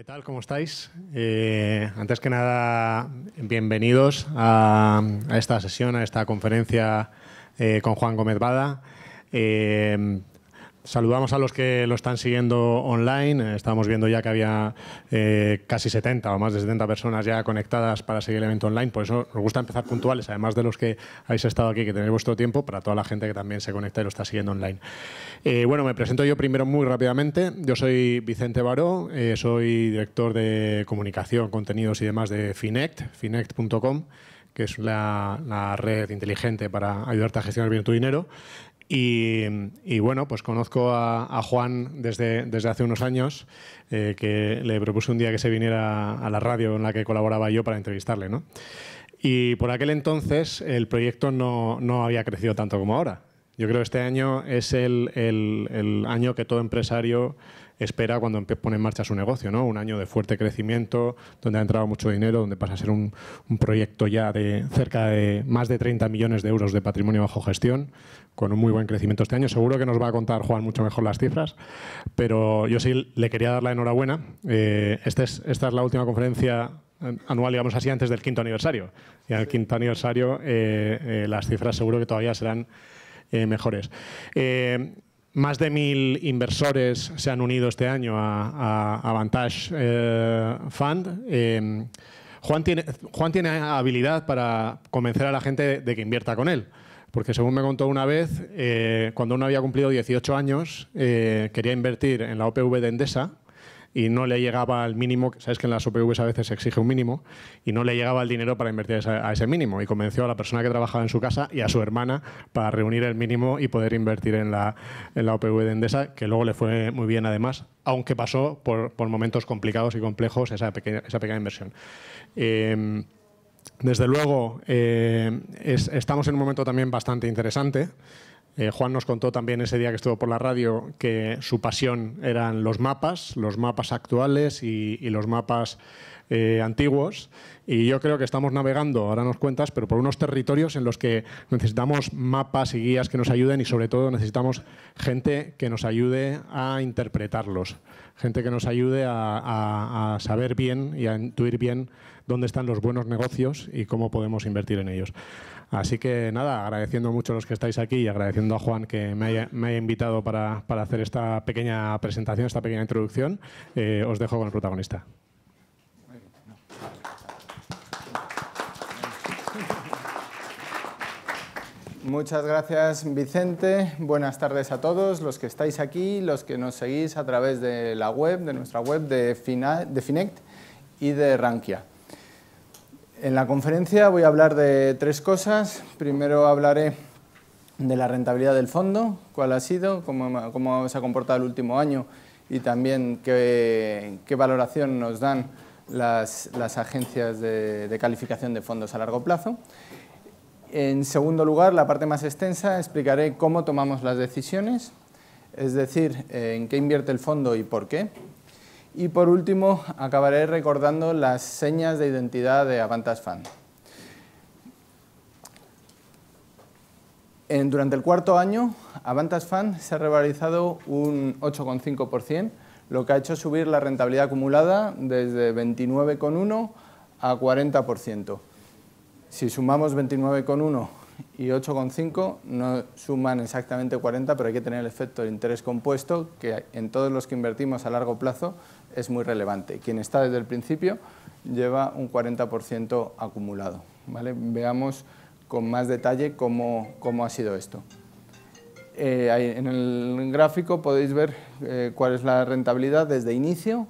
¿Qué tal? ¿Cómo estáis? Antes que nada, bienvenidos a esta sesión, a esta conferencia con Juan Gómez Bada. Saludamos a los que lo están siguiendo online. Estamos viendo ya que había casi 70 o más de 70 personas ya conectadas para seguir el evento online. Por eso nos gusta empezar puntuales, además de los que habéis estado aquí, que tenéis vuestro tiempo, para toda la gente que también se conecta y lo está siguiendo online. Bueno, me presento yo primero muy rápidamente. Yo soy Vicente Baró, soy director de comunicación, contenidos y demás de Finect, finect.com, que es la red inteligente para ayudarte a gestionar bien tu dinero. Y bueno, pues conozco a Juan desde hace unos años, que le propuse un día que se viniera a la radio en la que colaboraba yo para entrevistarle, ¿no? Y por aquel entonces el proyecto no había crecido tanto como ahora. Yo creo que este año es el año que todo empresario espera cuando pone en marcha su negocio, ¿no? Un año de fuerte crecimiento, donde ha entrado mucho dinero, donde pasa a ser un proyecto ya de cerca de más de 30 millones de euros de patrimonio bajo gestión, con un muy buen crecimiento este año. Seguro que nos va a contar Juan mucho mejor las cifras, pero yo sí le quería dar la enhorabuena. Esta es la última conferencia anual, digamos así, antes del 5º aniversario. Y al 5º aniversario las cifras seguro que todavía serán mejores. Más de 1000 inversores se han unido este año a Vantage Fund. Juan tiene habilidad para convencer a la gente de que invierta con él. Porque según me contó una vez, cuando uno había cumplido 18 años, quería invertir en la OPV de Endesa y no le llegaba el mínimo. Sabes que en las OPVs a veces se exige un mínimo y no le llegaba el dinero para invertir a ese mínimo, y convenció a la persona que trabajaba en su casa y a su hermana para reunir el mínimo y poder invertir en la OPV de Endesa, que luego le fue muy bien además, aunque pasó por momentos complicados y complejos esa pequeña inversión. Desde luego, estamos en un momento también bastante interesante. Juan nos contó también ese día que estuvo por la radio que su pasión eran los mapas actuales y los mapas antiguos. Y yo creo que estamos navegando, ahora nos cuentas, pero por unos territorios en los que necesitamos mapas y guías que nos ayuden, y sobre todo necesitamos gente que nos ayude a interpretarlos, gente que nos ayude a saber bien y a intuir bien dónde están los buenos negocios y cómo podemos invertir en ellos. Así que nada, agradeciendo mucho a los que estáis aquí y agradeciendo a Juan que me haya invitado para hacer esta pequeña presentación, esta pequeña introducción. Os dejo con el protagonista. Muchas gracias, Vicente. Buenas tardes a todos los que estáis aquí, los que nos seguís a través de la web, de nuestra web de Finect y de Rankia. En la conferencia voy a hablar de 3 cosas. Primero hablaré de la rentabilidad del fondo, cuál ha sido, cómo se ha comportado el último año y también qué valoración nos dan las agencias de calificación de fondos a largo plazo. En segundo lugar, la parte más extensa, explicaré cómo tomamos las decisiones, es decir, en qué invierte el fondo y por qué. Y por último, acabaré recordando las señas de identidad de Avantage Fund. Durante el 4º año, Avantage Fund se ha revalorizado un 8,5%, lo que ha hecho subir la rentabilidad acumulada desde 29,1 a 40%. Si sumamos 29,1 y 8,5 no suman exactamente 40, pero hay que tener el efecto de interés compuesto, que en todos los que invertimos a largo plazo es muy relevante. Quien está desde el principio lleva un 40% acumulado, ¿vale? Veamos con más detalle cómo ha sido esto. En el gráfico podéis ver cuál es la rentabilidad desde inicio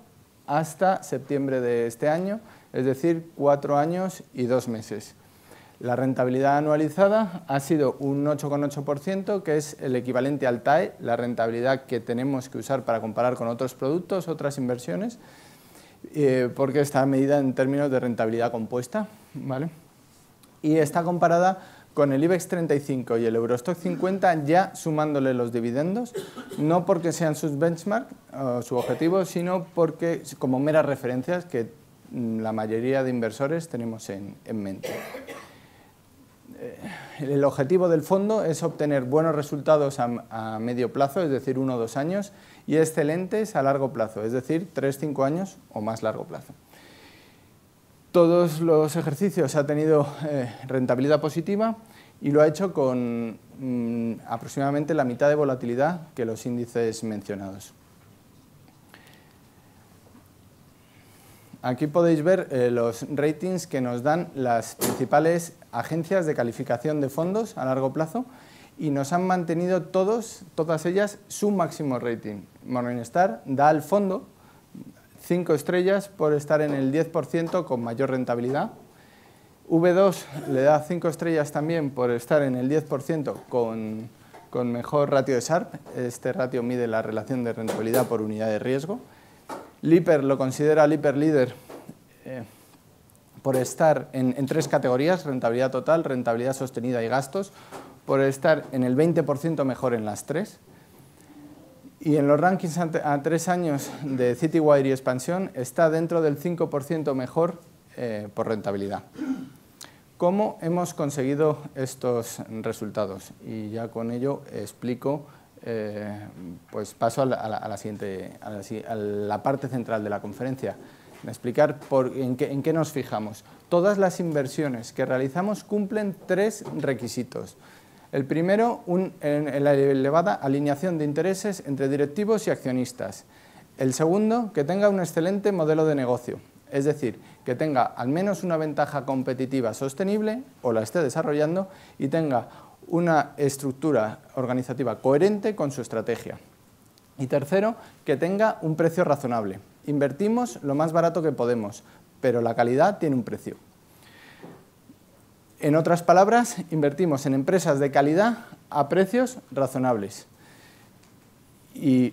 hasta septiembre de este año, es decir, 4 años y 2 meses. La rentabilidad anualizada ha sido un 8,8%, que es el equivalente al TAE, la rentabilidad que tenemos que usar para comparar con otros productos, otras inversiones, porque está medida en términos de rentabilidad compuesta, ¿vale? Y está comparada con el IBEX 35 y el Eurostock 50 ya sumándole los dividendos, no porque sean sus benchmark o su objetivo, sino porque como meras referencias que la mayoría de inversores tenemos en mente. El objetivo del fondo es obtener buenos resultados a medio plazo, es decir, 1 o 2 años, y excelentes a largo plazo, es decir, 3 o 5 años o más largo plazo. Todos los ejercicios ha tenido rentabilidad positiva y lo ha hecho con aproximadamente la mitad de volatilidad que los índices mencionados. Aquí podéis ver los ratings que nos dan las principales agencias de calificación de fondos a largo plazo y nos han mantenido todas ellas su máximo rating. Morningstar da al fondo 5 estrellas por estar en el 10% con mayor rentabilidad. V2 le da 5 estrellas también por estar en el 10% con mejor ratio de Sharpe. Este ratio mide la relación de rentabilidad por unidad de riesgo. Lipper lo considera Lipper Líder por estar en 3 categorías, rentabilidad total, rentabilidad sostenida y gastos, por estar en el 20% mejor en las 3. Y en los rankings a 3 años de Citywire y Expansión está dentro del 5% mejor por rentabilidad. ¿Cómo hemos conseguido estos resultados? Y ya con ello explico, pues paso a la parte central de la conferencia, explicar en qué nos fijamos. Todas las inversiones que realizamos cumplen 3 requisitos. El primero, la elevada alineación de intereses entre directivos y accionistas. El segundo, que tenga un excelente modelo de negocio, es decir, que tenga al menos una ventaja competitiva sostenible o la esté desarrollando y tenga una estructura organizativa coherente con su estrategia. Y tercero, que tenga un precio razonable. Invertimos lo más barato que podemos, pero la calidad tiene un precio. En otras palabras, invertimos en empresas de calidad a precios razonables. Y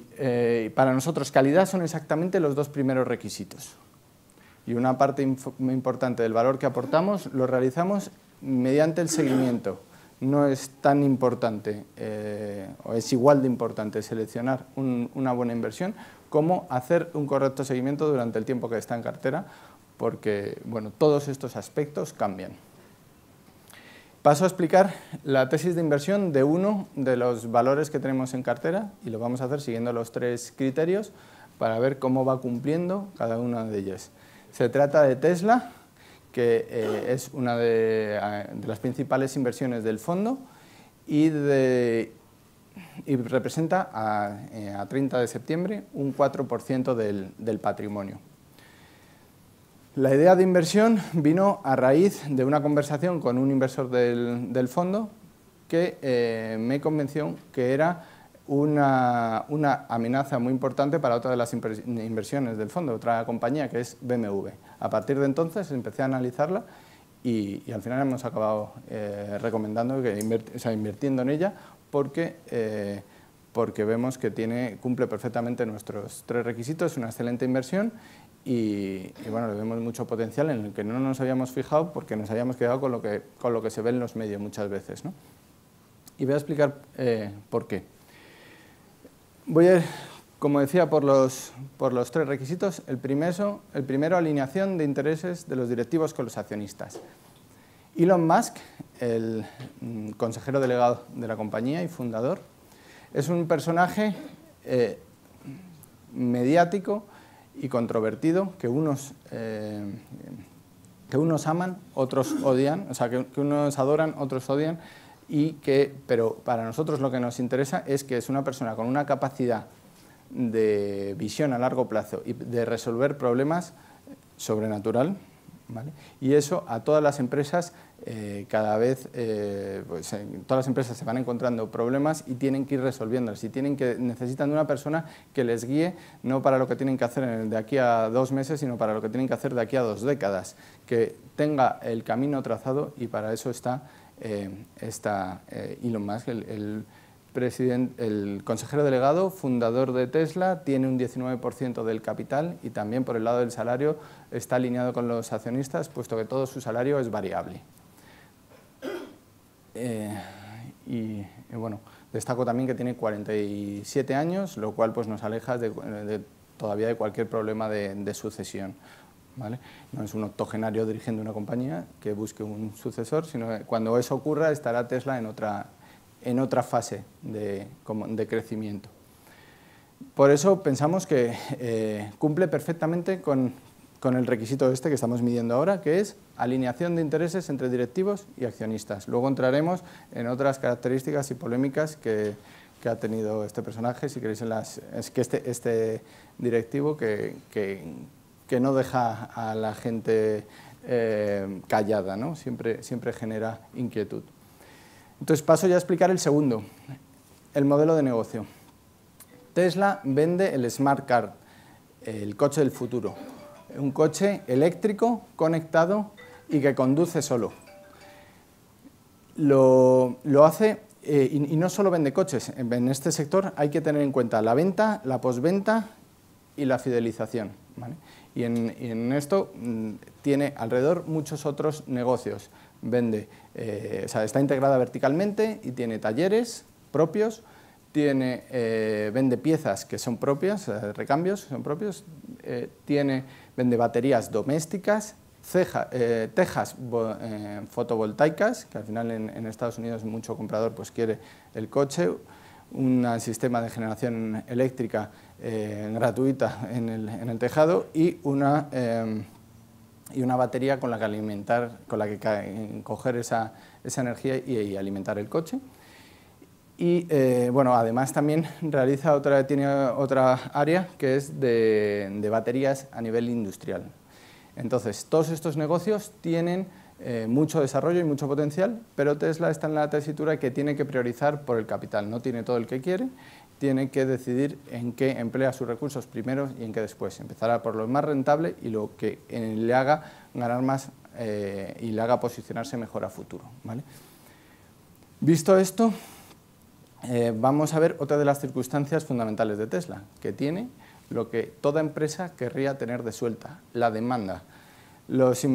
para nosotros calidad son exactamente los 2 primeros requisitos. Y una parte muy importante del valor que aportamos lo realizamos mediante el seguimiento. No es tan importante, o es igual de importante seleccionar una buena inversión como hacer un correcto seguimiento durante el tiempo que está en cartera, porque bueno, todos estos aspectos cambian. Paso a explicar la tesis de inversión de uno de los valores que tenemos en cartera y lo vamos a hacer siguiendo los 3 criterios para ver cómo va cumpliendo cada una de ellas. Se trata de Tesla, que es una de las principales inversiones del fondo y representa a 30 de septiembre un 4% del patrimonio. La idea de inversión vino a raíz de una conversación con un inversor del fondo que me convenció que era una amenaza muy importante para otra de las inversiones del fondo, otra compañía que es BMW. A partir de entonces empecé a analizarla y al final hemos acabado recomendando invirtiendo en ella porque vemos que cumple perfectamente nuestros 3 requisitos, es una excelente inversión y bueno, le vemos mucho potencial en el que no nos habíamos fijado porque nos habíamos quedado con lo que se ve en los medios muchas veces, ¿no? Y voy a explicar por qué. Voy a ir, como decía, por los 3 requisitos. El primero, alineación de intereses de los directivos con los accionistas. Elon Musk, el consejero delegado de la compañía y fundador, es un personaje mediático y controvertido que unos aman, otros odian, o sea, que unos adoran, otros odian, pero para nosotros lo que nos interesa es que es una persona con una capacidad de visión a largo plazo y de resolver problemas sobrenatural, ¿vale? Y eso a todas las empresas cada vez, todas las empresas se van encontrando problemas y tienen que ir resolviéndolos y necesitan de una persona que les guíe no para lo que tienen que hacer de aquí a 2 meses, sino para lo que tienen que hacer de aquí a 2 décadas, que tenga el camino trazado y para eso está Elon Musk, el consejero delegado, fundador de Tesla, tiene un 19% del capital y también por el lado del salario está alineado con los accionistas, puesto que todo su salario es variable. Y bueno, destaco también que tiene 47 años, lo cual pues, nos aleja todavía de cualquier problema de sucesión. ¿vale? No es un octogenario dirigiendo una compañía que busque un sucesor, sino que cuando eso ocurra estará Tesla en otra fase de crecimiento. Por eso pensamos que cumple perfectamente con el requisito que estamos midiendo ahora, que es alineación de intereses entre directivos y accionistas. Luego entraremos en otras características y polémicas que ha tenido este personaje, si queréis, es que este directivo que no deja a la gente callada, ¿no? Siempre genera inquietud. Entonces paso ya a explicar el segundo, el modelo de negocio. Tesla vende el Smart Car, el coche del futuro, un coche eléctrico, conectado y que conduce solo. Lo hace, y no solo vende coches, en este sector hay que tener en cuenta la venta, la postventa y la fidelización, ¿vale? Y en esto tiene alrededor muchos otros negocios. Vende, o sea, está integrada verticalmente y tiene talleres propios, vende piezas que son propias, recambios son propios, vende baterías domésticas, tejas fotovoltaicas, que al final en Estados Unidos mucho comprador pues quiere el coche, un sistema de generación eléctrica gratuita en el tejado y una batería con la que coger esa energía y alimentar el coche. Y bueno, además también tiene otra área que es de baterías a nivel industrial. Entonces, todos estos negocios tienen mucho desarrollo y mucho potencial, pero Tesla está en la tesitura que tiene que priorizar por el capital. No tiene todo el que quiere, tiene que decidir en qué emplea sus recursos primero y en qué después. Empezará por lo más rentable y lo que le haga ganar más y le haga posicionarse mejor a futuro, ¿vale? Visto esto, vamos a ver otra de las circunstancias fundamentales de Tesla, que tiene lo que toda empresa querría tener de suelta, la demanda. Los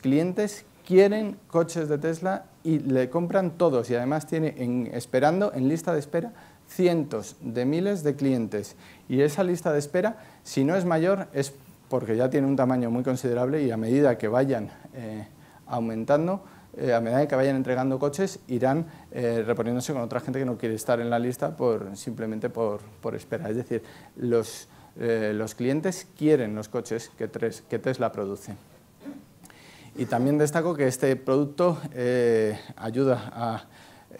clientes quieren coches de Tesla y le compran todos, y además tiene esperando en lista de espera cientos de miles de clientes. Y esa lista de espera, si no es mayor, es porque ya tiene un tamaño muy considerable y a medida que vayan aumentando, a medida que vayan entregando coches, irán reponiéndose con otra gente que no quiere estar en la lista simplemente por espera. Es decir, los clientes quieren los coches que Tesla produce. Y también destaco que este producto ayuda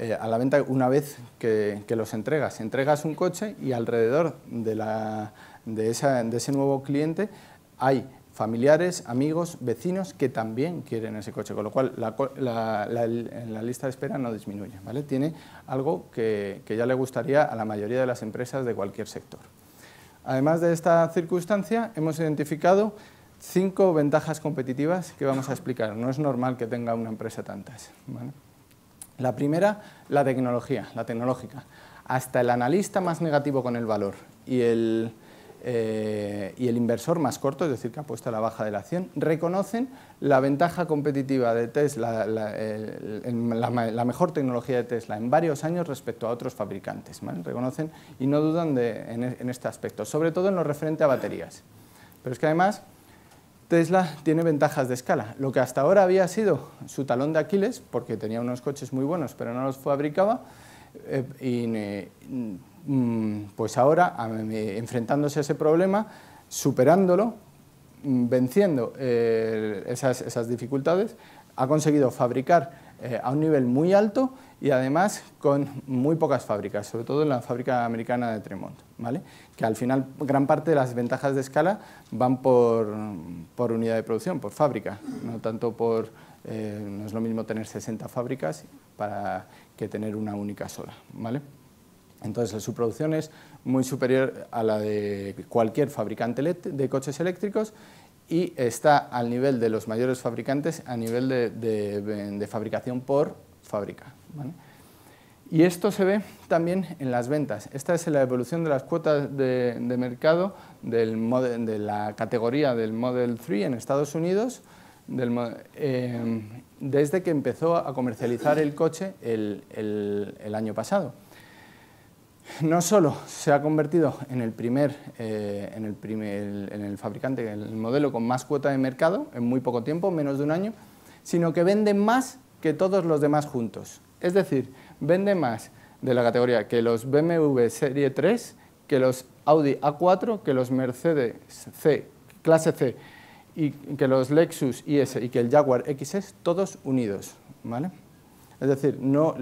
a la venta una vez que los entregas. Entregas un coche y alrededor de ese nuevo cliente hay familiares, amigos, vecinos que también quieren ese coche, con lo cual la lista de espera no disminuye, ¿vale? Tiene algo que ya le gustaría a la mayoría de las empresas de cualquier sector. Además de esta circunstancia, hemos identificado 5 ventajas competitivas que vamos a explicar. No es normal que tenga una empresa tantas, ¿vale? La primera, la tecnológica. Hasta el analista más negativo con el valor y el inversor más corto, es decir, que ha puesto la baja de la acción, reconocen la ventaja competitiva de Tesla, la mejor tecnología de Tesla en varios años respecto a otros fabricantes, ¿vale? Reconocen y no dudan en este aspecto, sobre todo en lo referente a baterías. Pero es que además Tesla tiene ventajas de escala. Lo que hasta ahora había sido su talón de Aquiles, porque tenía unos coches muy buenos pero no los fabricaba, pues ahora, enfrentándose a ese problema, superándolo, venciendo esas dificultades, ha conseguido fabricar a un nivel muy alto y además con muy pocas fábricas, sobre todo en la fábrica americana de Tremont, ¿vale? Que al final gran parte de las ventajas de escala van por unidad de producción, por fábrica, no tanto no es lo mismo tener 60 fábricas que tener una única sola, ¿vale? Entonces, su producción es muy superior a la de cualquier fabricante de coches eléctricos y está al nivel de los mayores fabricantes a nivel de fabricación por fábrica, ¿vale? Y esto se ve también en las ventas. Esta es la evolución de las cuotas de mercado de la categoría del Model 3 en Estados Unidos desde que empezó a comercializar el coche el año pasado. no solo se ha convertido en el fabricante, en el modelo con más cuota de mercado en muy poco tiempo, menos de un año, sino que vende más que todos los demás juntos. Es decir, vende más de la categoría que los BMW Serie 3, que los Audi A4, que los Mercedes C, clase C, y que los Lexus IS y que el Jaguar XS, todos unidos, ¿vale? Es decir, no,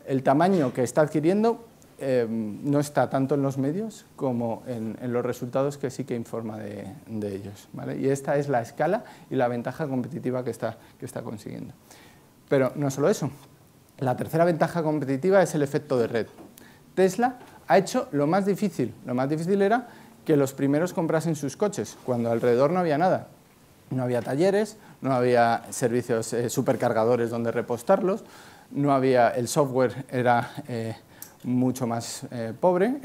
el tamaño que está adquiriendo no está tanto en los medios como en los resultados que sí que informa de ellos, ¿vale? Y esta es la escala y la ventaja competitiva que está consiguiendo. Pero no solo eso, la tercera ventaja competitiva es el efecto de red. Tesla ha hecho lo más difícil era que los primeros comprasen sus coches, cuando alrededor no había nada. No había talleres, no había servicios supercargadores donde repostarlos, no había, el software era mucho más pobre,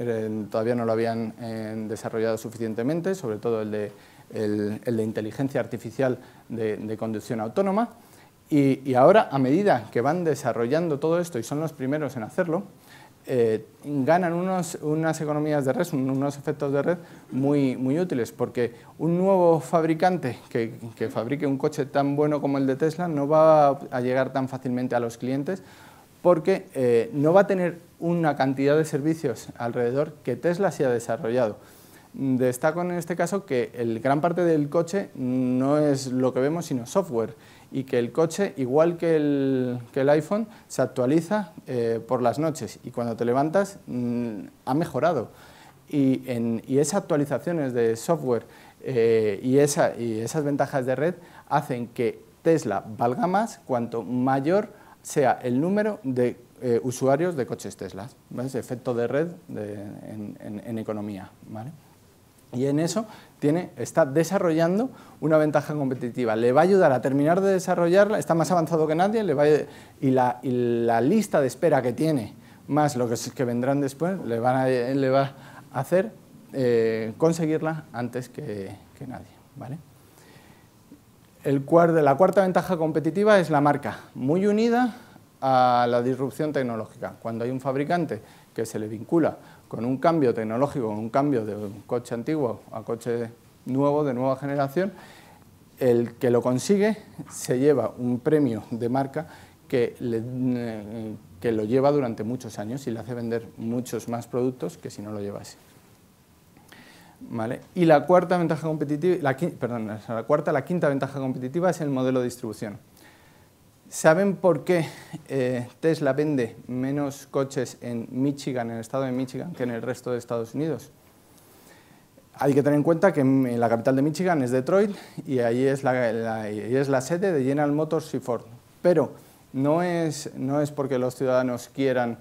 todavía no lo habían desarrollado suficientemente, sobre todo el de inteligencia artificial de conducción autónoma. Y ahora, a medida que van desarrollando todo esto y son los primeros en hacerlo, ganan unas economías de red, unos efectos de red muy útiles, porque un nuevo fabricante que fabrique un coche tan bueno como el de Tesla no va a llegar tan fácilmente a los clientes, porque no va a tener una cantidad de servicios alrededor que Tesla se ha desarrollado. Destaco en este caso que gran parte del coche no es lo que vemos, sino software, y que el coche, igual que el iPhone, se actualiza por las noches y cuando te levantas ha mejorado. Y esas actualizaciones de software y esas ventajas de red hacen que Tesla valga más cuanto mayor sea el número de usuarios de coches Tesla, ¿vale? Ese efecto de red en economía, ¿vale? Y en eso está desarrollando una ventaja competitiva. Le va a ayudar a terminar de desarrollarla, está más avanzado que nadie, y la lista de espera que tiene, más lo que vendrán después, le va a hacer conseguirla antes que nadie, ¿vale? La cuarta ventaja competitiva es la marca, muy unida a la disrupción tecnológica. Cuando hay un fabricante que se le vincula con un cambio tecnológico, con un cambio de un coche antiguo a coche nuevo, de nueva generación, el que lo consigue se lleva un premio de marca que lo lleva durante muchos años y le hace vender muchos más productos que si no lo llevase. ¿Vale? Y la cuarta ventaja competitiva, la quinta ventaja competitiva es el modelo de distribución. ¿Saben por qué Tesla vende menos coches en Michigan, en el estado de Michigan, que en el resto de Estados Unidos? Hay que tener en cuenta que la capital de Michigan es Detroit y ahí es la sede de General Motors y Ford. Pero no es porque los ciudadanos quieran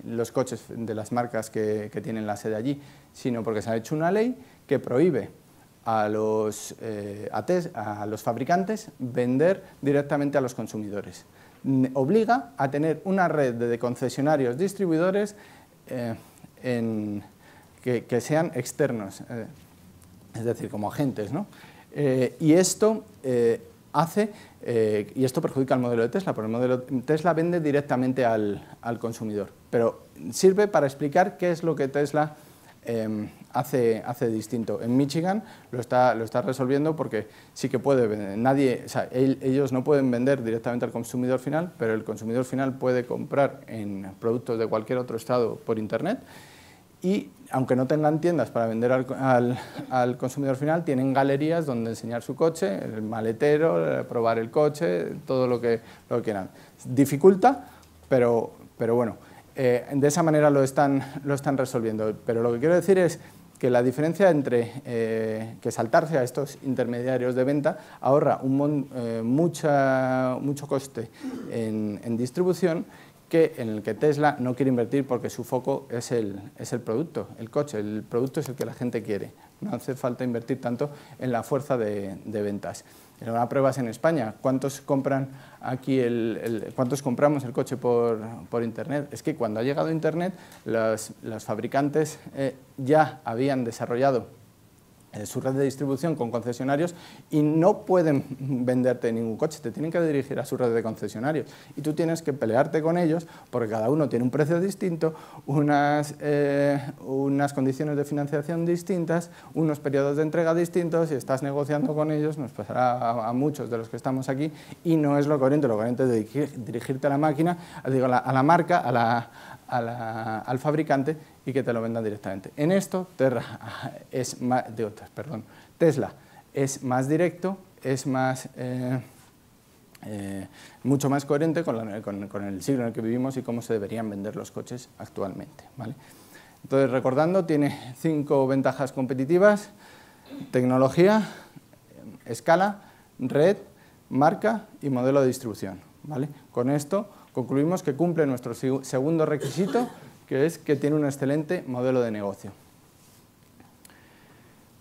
los coches de las marcas que tienen la sede allí, sino porque se ha hecho una ley que prohíbe a los fabricantes vender directamente a los consumidores. Obliga a tener una red de concesionarios distribuidores que sean externos, es decir, como agentes, ¿no? Y esto perjudica al modelo de Tesla, porque el modelo de Tesla vende directamente al consumidor. Pero sirve para explicar qué es lo que Tesla hace distinto. En Michigan lo está resolviendo porque sí que puede vender. Ellos no pueden vender directamente al consumidor final, pero el consumidor final puede comprar en productos de cualquier otro estado por Internet y, aunque no tengan tiendas para vender al consumidor final, tienen galerías donde enseñar su coche, el maletero, probar el coche, todo lo que quieran. Dificulta, pero bueno. De esa manera lo están resolviendo, pero lo que quiero decir es que la diferencia entre que saltarse a estos intermediarios de venta ahorra mucho coste en distribución, en el que Tesla no quiere invertir porque su foco es el producto, el coche. El producto es el que la gente quiere, no hace falta invertir tanto en la fuerza de ventas. En una prueba es en España. ¿Cuántos compran aquí cuántos compramos el coche por Internet? Es que cuando ha llegado Internet, los fabricantes ya habían desarrollado su red de distribución con concesionarios y no pueden venderte ningún coche, te tienen que dirigir a su red de concesionarios y tú tienes que pelearte con ellos porque cada uno tiene un precio distinto, unas condiciones de financiación distintas, unos periodos de entrega distintos y estás negociando con ellos, nos pasará a muchos de los que estamos aquí y no es lo coherente es dirigirte a la máquina, digo, a la marca, al fabricante y que te lo vendan directamente. En esto Tesla es más directo, es mucho más coherente con el siglo en el que vivimos y cómo se deberían vender los coches actualmente, ¿vale? Entonces, recordando, tiene 5 ventajas competitivas: tecnología, escala, red, marca y modelo de distribución, ¿vale? Con esto concluimos que cumple nuestro segundo requisito, que es que tiene un excelente modelo de negocio.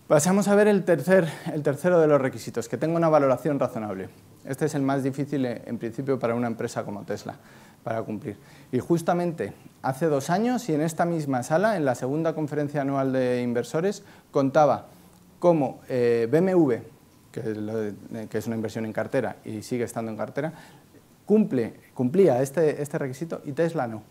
Pasamos a ver el tercero de los requisitos, que tenga una valoración razonable. Este es el más difícil, en principio, para una empresa como Tesla, para cumplir. Y justamente hace 2 años, y en esta misma sala, en la segunda conferencia anual de inversores, contaba cómo BMW, que es una inversión en cartera y sigue estando en cartera, cumplía este requisito y Tesla no.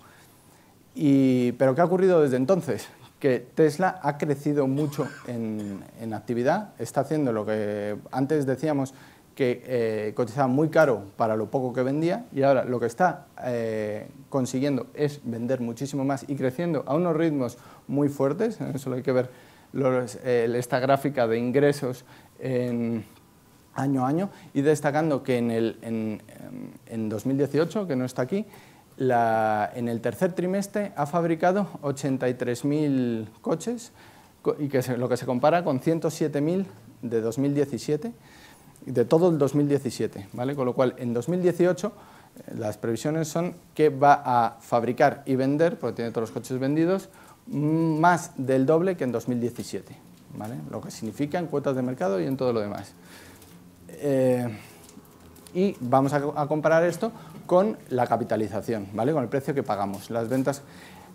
Pero ¿qué ha ocurrido desde entonces? Que Tesla ha crecido mucho en actividad, está haciendo lo que antes decíamos que cotizaba muy caro para lo poco que vendía y ahora lo que está consiguiendo es vender muchísimo más y creciendo a unos ritmos muy fuertes. Solo hay que ver esta gráfica de ingresos año a año y destacando que en 2018, que no está aquí, en el tercer trimestre ha fabricado 83.000 coches y lo que se compara con 107.000 de 2017, de todo el 2017, ¿vale? Con lo cual en 2018 las previsiones son que va a fabricar y vender, porque tiene todos los coches vendidos, más del doble que en 2017, ¿vale? Lo que significa en cuotas de mercado y en todo lo demás. Y vamos a comparar esto con la capitalización, ¿vale? Con el precio que pagamos, las ventas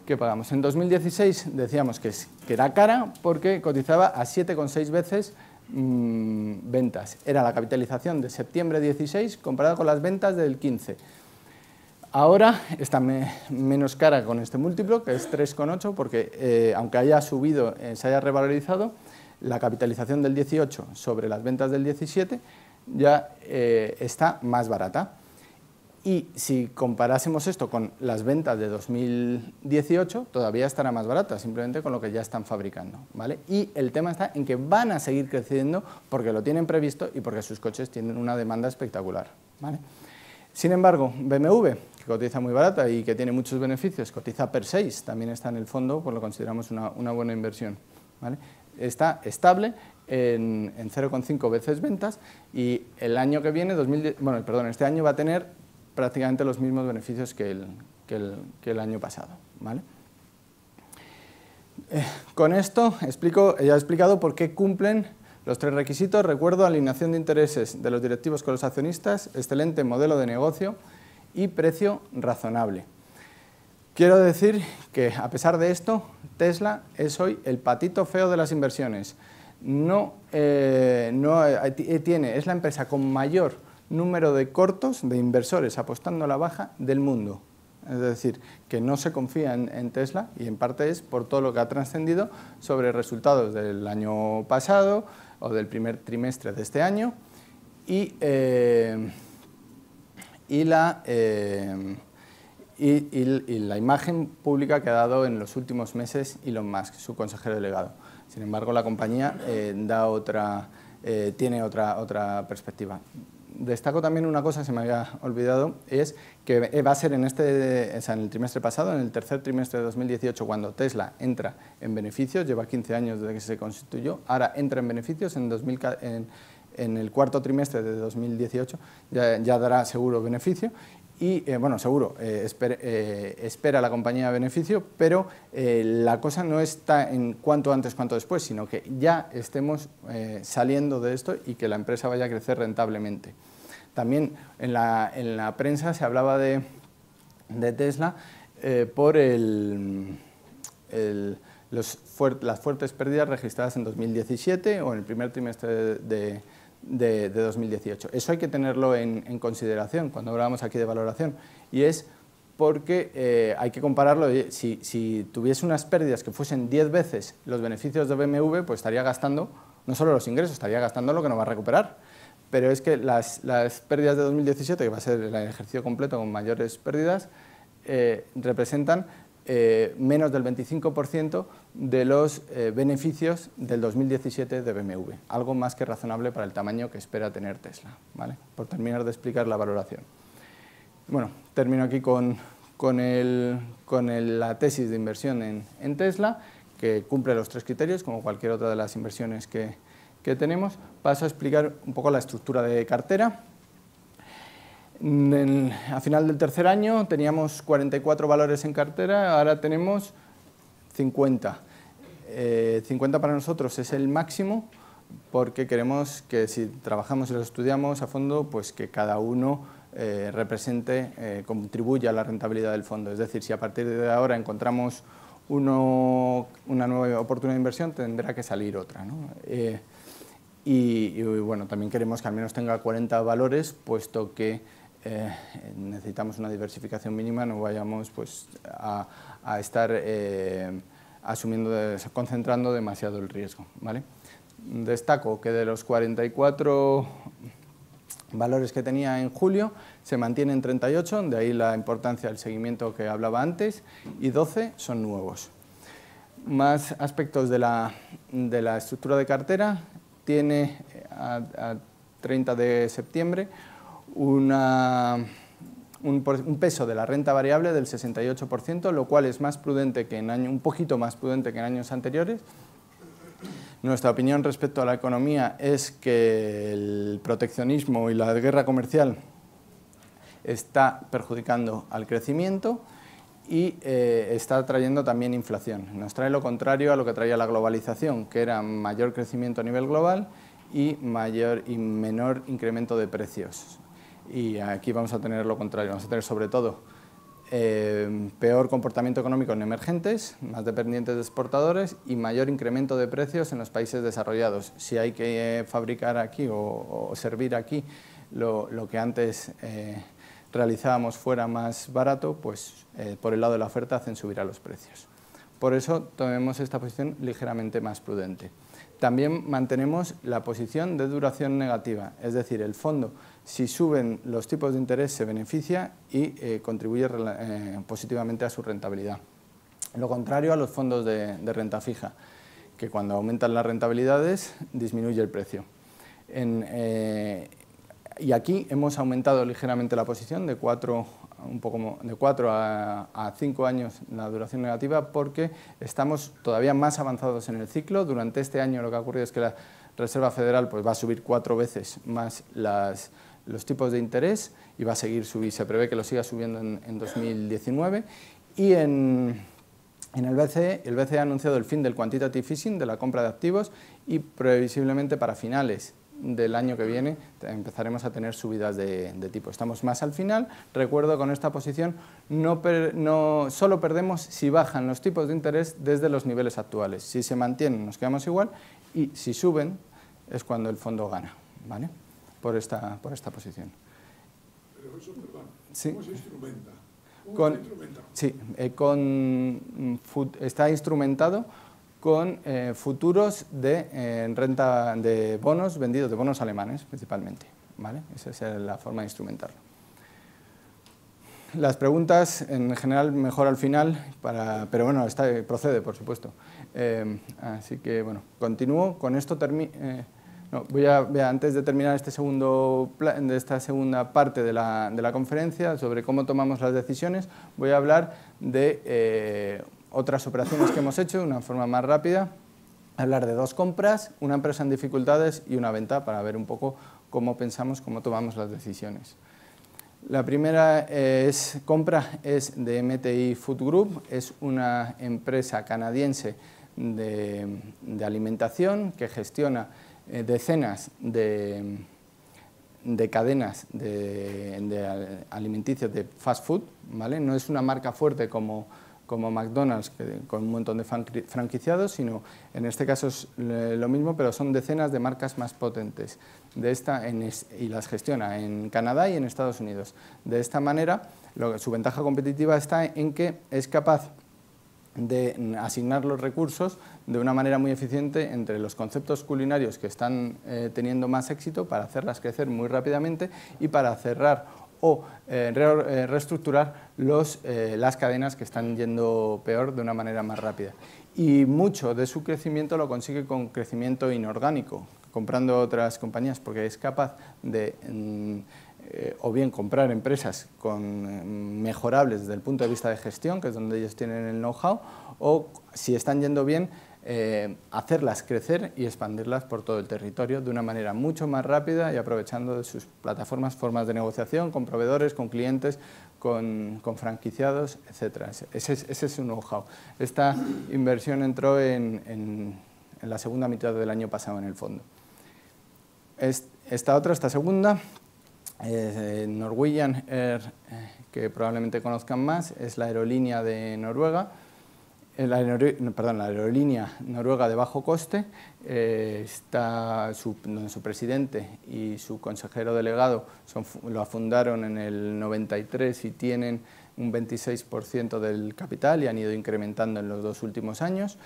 que pagamos. En 2016 decíamos que era cara porque cotizaba a 7,6 veces ventas. Era la capitalización de septiembre 16 comparada con las ventas del 15. Ahora está menos cara con este múltiplo, que es 3,8, porque aunque haya subido, se haya revalorizado, la capitalización del 18 sobre las ventas del 17 ya está más barata. Y si comparásemos esto con las ventas de 2018, todavía estará más barata, simplemente con lo que ya están fabricando, ¿vale? Y el tema está en que van a seguir creciendo porque lo tienen previsto y porque sus coches tienen una demanda espectacular, ¿vale? Sin embargo, BMW, que cotiza muy barata y que tiene muchos beneficios, cotiza per 6, también está en el fondo, pues lo consideramos una buena inversión, ¿vale? Está estable en 0,5 veces ventas y el año que viene, este año va a tener prácticamente los mismos beneficios que el año pasado, ¿vale? Con esto ya he explicado por qué cumplen los 3 requisitos. Recuerdo: alineación de intereses de los directivos con los accionistas, excelente modelo de negocio y precio razonable. Quiero decir que, a pesar de esto, Tesla es hoy el patito feo de las inversiones. Es la empresa con mayor número de cortos de inversores apostando a la baja del mundo. Es decir, que no se confía en Tesla y en parte es por todo lo que ha trascendido sobre resultados del año pasado o del primer trimestre de este año y la imagen pública que ha dado en los últimos meses Elon Musk, su consejero delegado. Sin embargo, la compañía tiene otra perspectiva. Destaco también una cosa, se me había olvidado, es que va a ser en el trimestre pasado, en el tercer trimestre de 2018, cuando Tesla entra en beneficios, lleva 15 años desde que se constituyó, ahora entra en beneficios en el cuarto trimestre de 2018, ya dará seguro beneficio. Y, espera la compañía beneficio, pero la cosa no está en cuánto antes, cuánto después, sino que ya estemos saliendo de esto y que la empresa vaya a crecer rentablemente. También en la prensa se hablaba de Tesla por las fuertes pérdidas registradas en 2017 o en el primer trimestre de 2018. Eso hay que tenerlo en consideración cuando hablamos aquí de valoración, y es porque hay que compararlo. Si tuviese unas pérdidas que fuesen 10 veces los beneficios de BMW, pues estaría gastando no solo los ingresos, estaría gastando lo que no va a recuperar. Pero es que las pérdidas de 2017, que va a ser el ejercicio completo con mayores pérdidas, representan menos del 25% de los beneficios del 2017 de BMW, algo más que razonable para el tamaño que espera tener Tesla, ¿vale? Por terminar de explicar la valoración. Bueno, termino aquí con la tesis de inversión en Tesla, que cumple los 3 criterios, como cualquier otra de las inversiones que tenemos. Paso a explicar un poco la estructura de cartera. A final del tercer año teníamos 44 valores en cartera, ahora tenemos 50. 50 para nosotros es el máximo, porque queremos que si trabajamos y los estudiamos a fondo, pues que cada uno contribuya a la rentabilidad del fondo. Es decir, si a partir de ahora encontramos una nueva oportunidad de inversión, tendrá que salir otra, ¿no? Y bueno, también queremos que al menos tenga 40 valores, puesto que necesitamos una diversificación mínima, no vayamos pues, a estar concentrando demasiado el riesgo, ¿vale? Destaco que de los 44 valores que tenía en julio, se mantienen 38, de ahí la importancia del seguimiento que hablaba antes, y 12 son nuevos. Más aspectos de la estructura de cartera. Tiene a 30 de septiembre un peso de la renta variable del 68%, lo cual es más prudente que un poquito más prudente que en años anteriores. Nuestra opinión respecto a la economía es que el proteccionismo y la guerra comercial está perjudicando al crecimiento y está trayendo también inflación. Nos trae lo contrario a lo que traía la globalización, que era mayor crecimiento a nivel global y menor incremento de precios. Y aquí vamos a tener lo contrario, vamos a tener sobre todo peor comportamiento económico en emergentes, más dependientes de exportadores, y mayor incremento de precios en los países desarrollados. Si hay que fabricar aquí o servir aquí lo que antes realizábamos fuera más barato, pues por el lado de la oferta hacen subir a los precios. Por eso tomemos esta posición ligeramente más prudente. También mantenemos la posición de duración negativa, es decir, el fondo, si suben los tipos de interés, se beneficia y contribuye positivamente a su rentabilidad. Lo contrario a los fondos de renta fija, que cuando aumentan las rentabilidades disminuye el precio. Y aquí hemos aumentado ligeramente la posición de 4 a 5 años la duración negativa, porque estamos todavía más avanzados en el ciclo. Durante este año lo que ha ocurrido es que la Reserva Federal pues, va a subir 4 veces más los tipos de interés y va a seguir subiendo, se prevé que lo siga subiendo en 2019. Y en el BCE ha anunciado el fin del quantitative easing, de la compra de activos, y previsiblemente para finales del año que viene empezaremos a tener subidas de tipo. Estamos más al final. Recuerdo, con esta posición solo perdemos si bajan los tipos de interés desde los niveles actuales. Si se mantienen nos quedamos igual, y si suben es cuando el fondo gana, ¿vale? Por esta posición. Pero eso, perdón, sí. ¿Cómo se instrumenta? Sí, está instrumentado con futuros de renta de bonos vendidos, de bonos alemanes principalmente, ¿vale? Esa es la forma de instrumentarlo. Las preguntas, en general, mejor al final, pero bueno, procede, por supuesto. Así que, bueno, continúo. Con esto antes de terminar esta segunda parte de la conferencia sobre cómo tomamos las decisiones, voy a hablar de otras operaciones que hemos hecho de una forma más rápida, hablar de 2 compras, una empresa en dificultades y una venta, para ver un poco cómo pensamos, cómo tomamos las decisiones. La primera compra es de MTI Food Group, es una empresa canadiense de alimentación que gestiona decenas de cadenas de alimenticios de fast food, ¿vale? No es una marca fuerte como como McDonald's, con un montón de franquiciados, sino en este caso es lo mismo, pero son decenas de marcas más potentes y las gestiona en Canadá y en Estados Unidos. De esta manera, su ventaja competitiva está en que es capaz de asignar los recursos de una manera muy eficiente entre los conceptos culinarios que están teniendo más éxito para hacerlas crecer muy rápidamente y para cerrar o reestructurar las cadenas que están yendo peor de una manera más rápida. Y mucho de su crecimiento lo consigue con crecimiento inorgánico, comprando otras compañías, porque es capaz de o bien comprar empresas mejorables desde el punto de vista de gestión, que es donde ellos tienen el know-how, o si están yendo bien, hacerlas crecer y expandirlas por todo el territorio de una manera mucho más rápida y aprovechando de sus plataformas, formas de negociación con proveedores, con clientes, con franquiciados, etc. Ese es su know-how. Esta inversión entró en la segunda mitad del año pasado en el fondo. Esta segunda, Norwegian Air, que probablemente conozcan más, es la aerolínea de Noruega. La aerolínea noruega de bajo coste, donde su presidente y su consejero delegado lo fundaron en el 93 y tienen un 26% del capital y han ido incrementando en los 2 últimos años.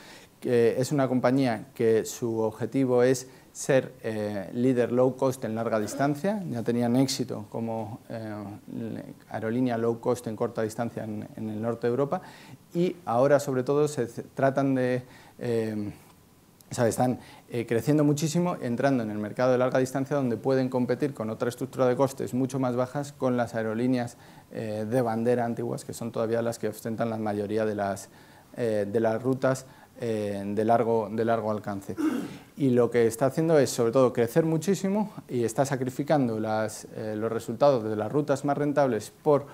Es una compañía que su objetivo es ser líder low cost en larga distancia. Ya tenían éxito como aerolínea low cost en corta distancia en el norte de Europa y ahora sobre todo se tratan de están creciendo muchísimo, entrando en el mercado de larga distancia donde pueden competir con otra estructura de costes mucho más bajas con las aerolíneas de bandera antiguas, que son todavía las que ostentan la mayoría de las rutas de largo alcance. Y lo que está haciendo es, sobre todo, crecer muchísimo y está sacrificando los resultados de las rutas más rentables por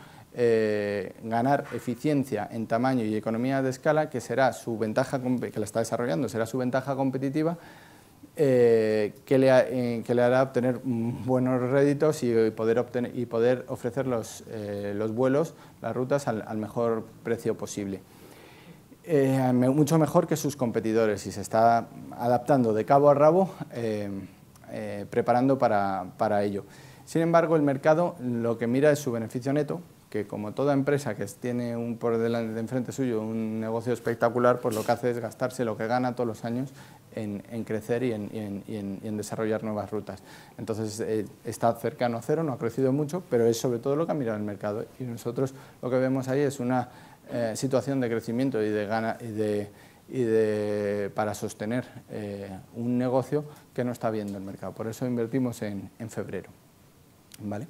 ganar eficiencia en tamaño y economía de escala, que será su ventaja, que la está desarrollando, será su ventaja competitiva, que le hará obtener buenos réditos y poder ofrecer los vuelos, las rutas al mejor precio posible. Mucho mejor que sus competidores y se está adaptando de cabo a rabo, preparando para ello. Sin embargo, el mercado lo que mira es su beneficio neto, que como toda empresa que tiene por delante de enfrente suyo un negocio espectacular, pues lo que hace es gastarse lo que gana todos los años en crecer y en desarrollar nuevas rutas. Entonces está cercano a cero, no ha crecido mucho, pero es sobre todo lo que ha mirado el mercado. Y nosotros lo que vemos ahí es una situación de crecimiento para sostener un negocio que no está viendo el mercado. Por eso invertimos en febrero. ¿Vale?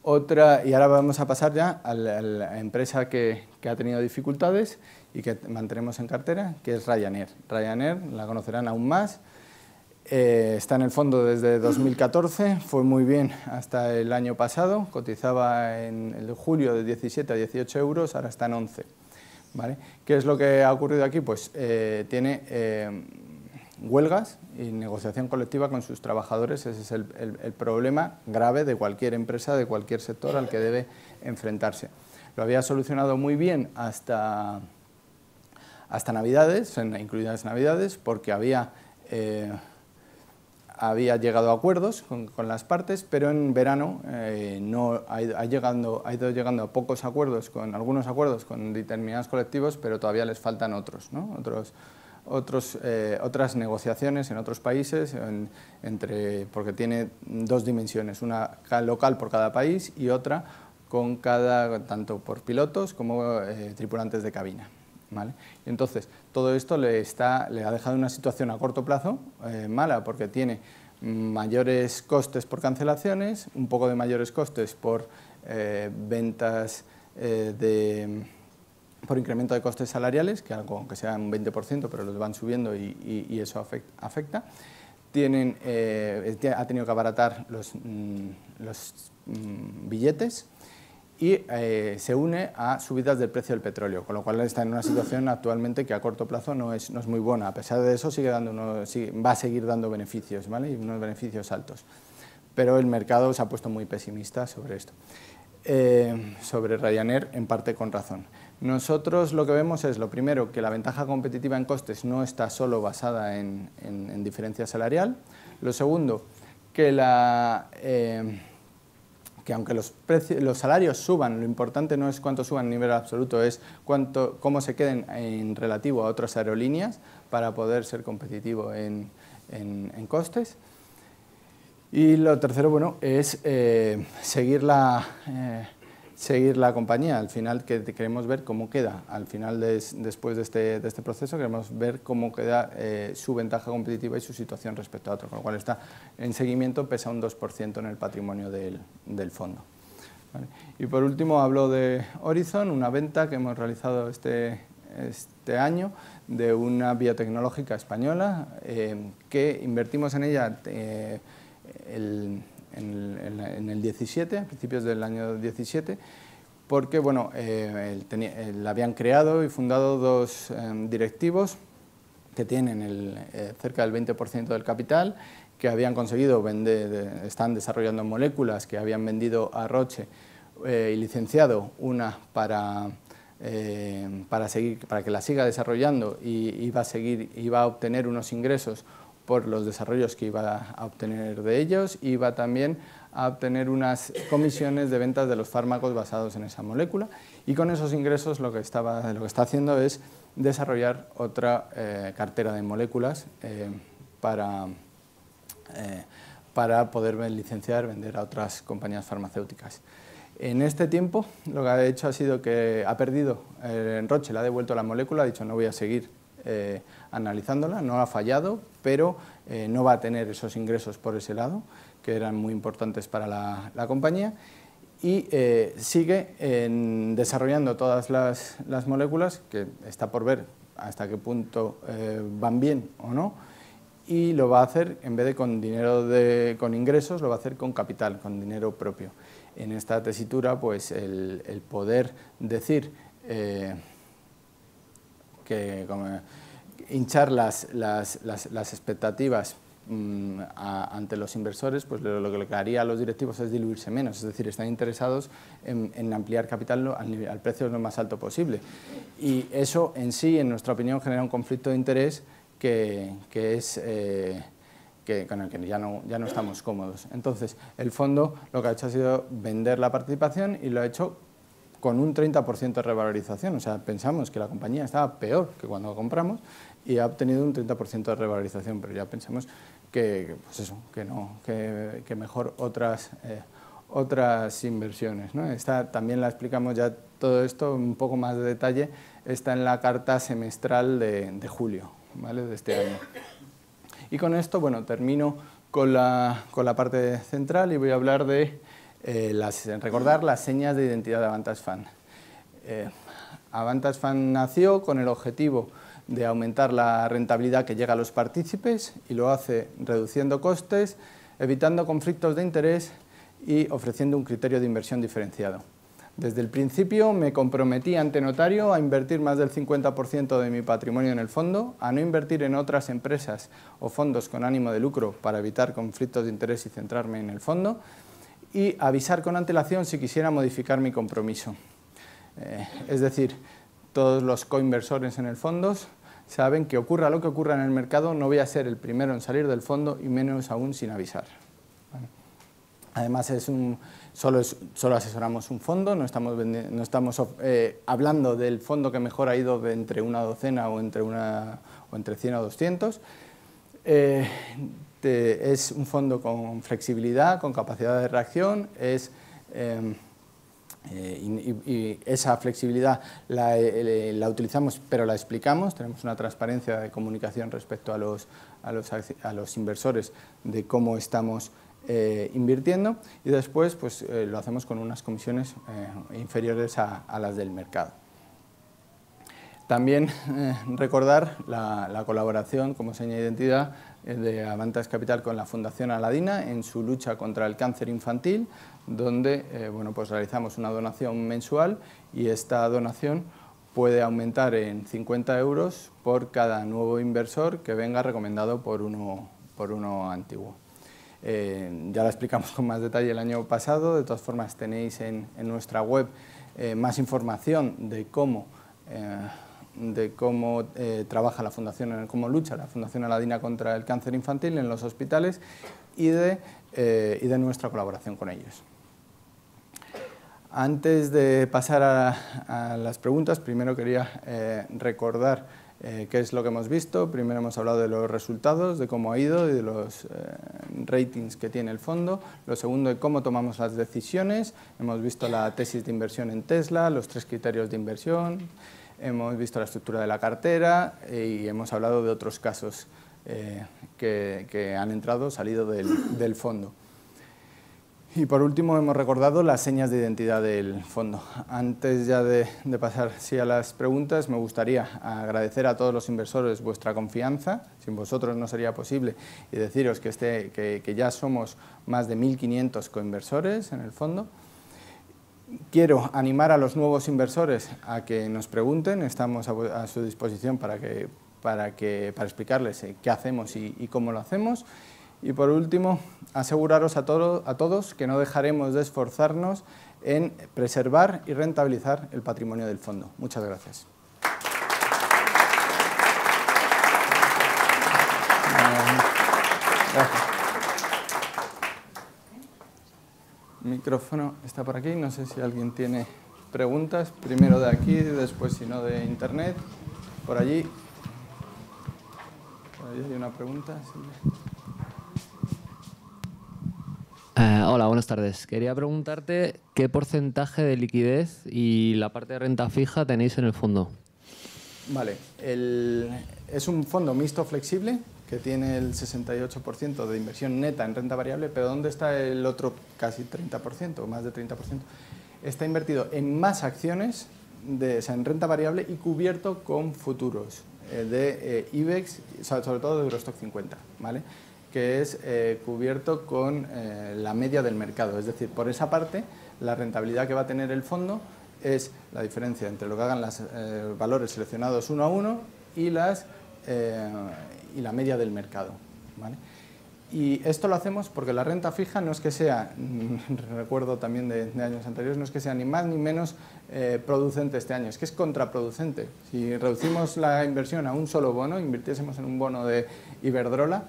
Y ahora vamos a pasar ya a la empresa que ha tenido dificultades y que mantenemos en cartera, que es Ryanair. Ryanair la conocerán aún más, está en el fondo desde 2014, fue muy bien hasta el año pasado, cotizaba en el de julio de 17 a 18 euros, ahora está en 11. ¿Vale? ¿Qué es lo que ha ocurrido aquí? Pues tiene huelgas y negociación colectiva con sus trabajadores. Ese es el problema grave de cualquier empresa, de cualquier sector al que debe enfrentarse. Lo había solucionado muy bien hasta Navidades, incluidas Navidades, porque había llegado a acuerdos con las partes, pero en verano ha ido llegando a pocos acuerdos, algunos acuerdos con determinados colectivos, pero todavía les faltan otros, ¿no? Otras negociaciones en otros países, porque tiene 2 dimensiones, una local por cada país y otra tanto por pilotos como tripulantes de cabina. ¿Vale? Y entonces, todo esto le ha dejado una situación a corto plazo mala, porque tiene mayores costes por cancelaciones, un poco de mayores costes por ventas por incremento de costes salariales, que algo aunque sea un 20%, pero los van subiendo y eso afecta. Ha tenido que abaratar los billetes y se une a subidas del precio del petróleo, con lo cual está en una situación actualmente que a corto plazo no es muy buena. A pesar de eso va a seguir dando beneficios, ¿vale? Y unos beneficios altos. Pero el mercado se ha puesto muy pesimista sobre esto. Sobre Ryanair, en parte con razón. Nosotros lo que vemos es, lo primero, que la ventaja competitiva en costes no está solo basada en diferencia salarial. Lo segundo, que aunque los salarios suban, lo importante no es cuánto suban a nivel absoluto, es cómo se queden en relativo a otras aerolíneas para poder ser competitivo en costes. Y lo tercero, bueno, es seguir la compañía. Al final queremos ver cómo queda. Al final, después de este proceso, queremos ver cómo queda su ventaja competitiva y su situación respecto a otro, con lo cual está en seguimiento, pesa un 2% en el patrimonio del fondo. ¿Vale? Y por último hablo de Horizon, una venta que hemos realizado este año de una biotecnológica española que invertimos en ella en el 17, a principios del año 17, porque bueno, la habían creado y fundado dos directivos que tienen cerca del 20% del capital, que habían conseguido vender, están desarrollando moléculas que habían vendido a Roche y licenciado una para que la siga desarrollando y iba a obtener unos ingresos por los desarrollos que iba a obtener de ellos, y iba también a obtener unas comisiones de ventas de los fármacos basados en esa molécula, y con esos ingresos lo que está haciendo es desarrollar otra cartera de moléculas para poder licenciar, vender a otras compañías farmacéuticas. En este tiempo lo que ha hecho ha sido que ha perdido, Roche le ha devuelto la molécula, ha dicho no voy a seguir analizándola, no ha fallado, pero no va a tener esos ingresos por ese lado, que eran muy importantes para la compañía, y sigue desarrollando todas las moléculas, que está por ver hasta qué punto van bien o no, y lo va a hacer, en vez de con ingresos, lo va a hacer con capital, con dinero propio. En esta tesitura, pues el poder decir que hinchar las expectativas ante los inversores, pues lo que le haría a los directivos es diluirse menos, es decir, están interesados en ampliar capital al precio lo más alto posible. Y eso en sí, en nuestra opinión, genera un conflicto de interés con el que ya no estamos cómodos. Entonces, el fondo lo que ha hecho ha sido vender la participación, y lo ha hecho con un 30% de revalorización. O sea, pensamos que la compañía estaba peor que cuando compramos y ha obtenido un 30% de revalorización, pero ya pensamos que mejor otras inversiones, ¿no? También la explicamos ya todo esto un poco más de detalle, está en la carta semestral de julio, ¿vale?, de este año. Y con esto, bueno, termino con la parte central y voy a hablar de recordar las señas de identidad de Avantage Fund. Avantage Fund nació con el objetivo de aumentar la rentabilidad que llega a los partícipes, y lo hace reduciendo costes, evitando conflictos de interés y ofreciendo un criterio de inversión diferenciado. Desde el principio me comprometí ante notario a invertir más del 50% de mi patrimonio en el fondo, a no invertir en otras empresas o fondos con ánimo de lucro para evitar conflictos de interés y centrarme en el fondo, y avisar con antelación si quisiera modificar mi compromiso. Es decir, todos los coinversores en el fondo saben que ocurra lo que ocurra en el mercado, no voy a ser el primero en salir del fondo, y menos aún sin avisar. ¿Vale? Además, solo asesoramos un fondo, no estamos hablando del fondo que mejor ha ido de entre una docena o entre 100 o 200. Es un fondo con flexibilidad, con capacidad de reacción, y esa flexibilidad la utilizamos, pero la explicamos, tenemos una transparencia de comunicación respecto a los inversores de cómo estamos invirtiendo, y después pues, lo hacemos con unas comisiones inferiores a las del mercado. También recordar la colaboración como seña de identidad de Avantage Capital con la Fundación Aladina en su lucha contra el cáncer infantil, donde bueno, pues realizamos una donación mensual, y esta donación puede aumentar en 50 euros por cada nuevo inversor que venga recomendado por uno antiguo. Ya la explicamos con más detalle el año pasado, de todas formas tenéis en nuestra web más información de cómo trabaja la Fundación, cómo lucha la Fundación Aladina contra el cáncer infantil en los hospitales y de nuestra colaboración con ellos. Antes de pasar a las preguntas, primero quería recordar qué es lo que hemos visto. Primero hemos hablado de los resultados, de cómo ha ido y de los ratings que tiene el fondo. Lo segundo, de cómo tomamos las decisiones. Hemos visto la tesis de inversión en Tesla, los 3 criterios de inversión, hemos visto la estructura de la cartera y hemos hablado de otros casos que han entrado, salido del fondo. Y por último hemos recordado las señas de identidad del fondo. Antes ya de pasar a las preguntas, me gustaría agradecer a todos los inversores vuestra confianza. Sin vosotros no sería posible, y deciros que ya somos más de 1.500 coinversores en el fondo. Quiero animar a los nuevos inversores a que nos pregunten, estamos a su disposición para explicarles qué hacemos y cómo lo hacemos. Y por último, aseguraros a todos que no dejaremos de esforzarnos en preservar y rentabilizar el patrimonio del fondo. Muchas gracias. Gracias. El micrófono está por aquí, no sé si alguien tiene preguntas, primero de aquí, después si no de internet, por allí. Por allí hay una pregunta. Sí. Hola, buenas tardes. Quería preguntarte qué porcentaje de liquidez y la parte de renta fija tenéis en el fondo. Vale, es un fondo mixto flexible que tiene el 68% de inversión neta en renta variable, pero ¿dónde está el otro casi 30%, o más de 30%? Está invertido en más acciones, en renta variable y cubierto con futuros de IBEX, sobre todo de Eurostock 50, ¿vale? Que es cubierto con la media del mercado. Es decir, por esa parte, la rentabilidad que va a tener el fondo es la diferencia entre lo que hagan los valores seleccionados uno a uno y la media del mercado, ¿vale? Y esto lo hacemos porque la renta fija no es que sea, recuerdo también de años anteriores, no es que sea ni más ni menos producente este año, es que es contraproducente. Si reducimos la inversión a un solo bono, invirtiésemos en un bono de Iberdrola,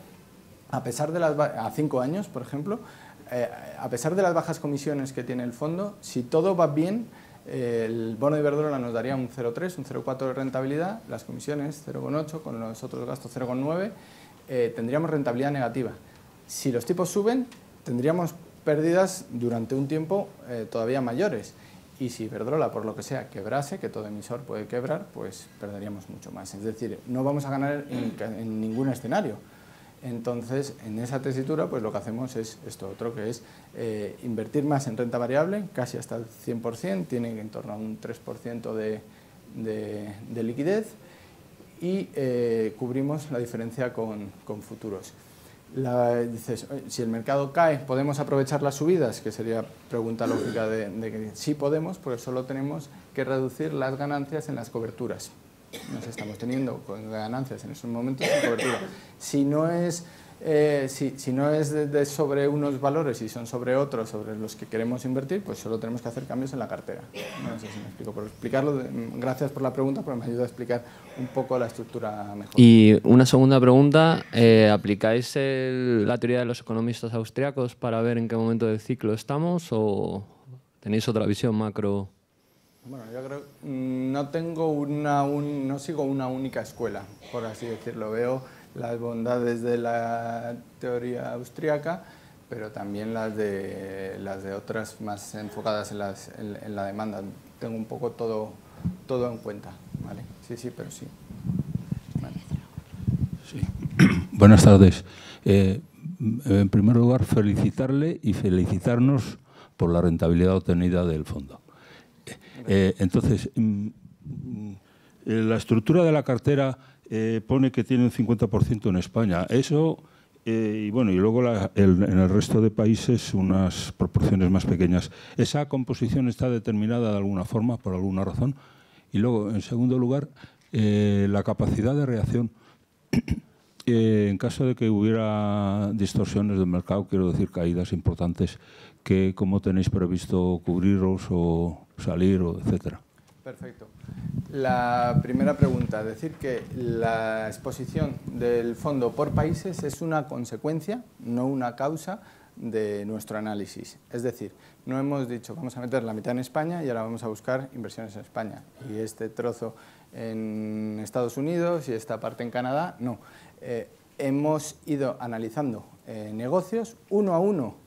a pesar de a 5 años, por ejemplo, a pesar de las bajas comisiones que tiene el fondo, si todo va bien, el bono de Iberdrola nos daría un 0,3, un 0,4 de rentabilidad, las comisiones 0,8, con los otros gastos 0,9, tendríamos rentabilidad negativa. Si los tipos suben, tendríamos pérdidas durante un tiempo todavía mayores. Y si Iberdrola, por lo que sea, quebrase, que todo emisor puede quebrar, pues perderíamos mucho más. Es decir, no vamos a ganar en ningún escenario. Entonces, en esa tesitura, pues lo que hacemos es esto otro, que es invertir más en renta variable, casi hasta el 100%, tiene en torno a un 3% de liquidez, y cubrimos la diferencia con futuros. Dices, si el mercado cae, ¿podemos aprovechar las subidas? Que sería pregunta lógica de que sí podemos, porque solo tenemos que reducir las ganancias en las coberturas. Nos estamos teniendo ganancias en esos momentos en cobertura. Si no es sobre unos valores y son sobre otros, sobre los que queremos invertir, pues solo tenemos que hacer cambios en la cartera. No sé si me explico. Por explicarlo, gracias por la pregunta, porque me ayuda a explicar un poco la estructura mejor. Y una segunda pregunta, ¿aplicáis la teoría de los economistas austriacos para ver en qué momento del ciclo estamos o tenéis otra visión macro? Bueno, yo creo no sigo una única escuela, por así decirlo. Veo las bondades de la teoría austríaca, pero también las de otras más enfocadas en la demanda. Tengo un poco todo en cuenta, ¿vale? Sí, pero sí. Vale. Sí. Buenas tardes. En primer lugar, felicitarle y felicitarnos por la rentabilidad obtenida del fondo. Entonces, la estructura de la cartera pone que tiene un 50% en España. Eso, y luego en el resto de países unas proporciones más pequeñas. ¿Esa composición está determinada de alguna forma, por alguna razón? Y luego, en segundo lugar, la capacidad de reacción en caso de que hubiera distorsiones del mercado, quiero decir caídas importantes, ¿cómo tenéis previsto cubriros o salir, etcétera? Perfecto. La primera pregunta, decir que la exposición del fondo por países es una consecuencia, no una causa de nuestro análisis. Es decir, no hemos dicho vamos a meter la mitad en España y ahora vamos a buscar inversiones en España y este trozo en Estados Unidos y esta parte en Canadá. No, hemos ido analizando negocios uno a uno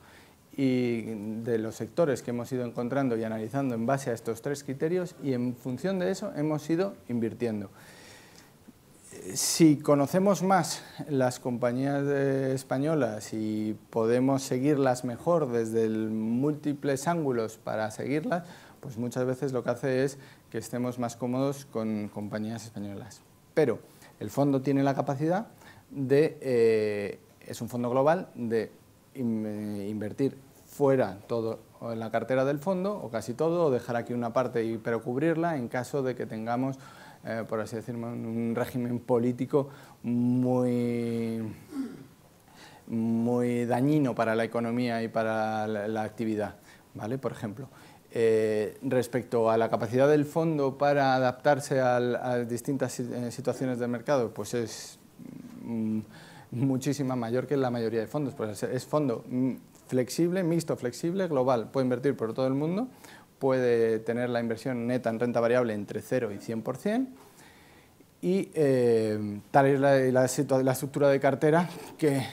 y de los sectores que hemos ido encontrando y analizando en base a estos tres criterios, y en función de eso hemos ido invirtiendo. Si conocemos más las compañías españolas y podemos seguirlas mejor desde múltiples ángulos para seguirlas, pues muchas veces lo que hace es que estemos más cómodos con compañías españolas. Pero el fondo tiene la capacidad de, es un fondo global, de invertir fuera todo en la cartera del fondo, o casi todo, o dejar aquí una parte pero cubrirla en caso de que tengamos, por así decirlo, un régimen político muy dañino para la economía y para la actividad, ¿vale? Por ejemplo, respecto a la capacidad del fondo para adaptarse a distintas situaciones del mercado, pues es muchísima mayor que la mayoría de fondos. Pues es fondo flexible, mixto, flexible, global, puede invertir por todo el mundo, puede tener la inversión neta en renta variable entre 0 y 100%, y tal es la estructura de cartera que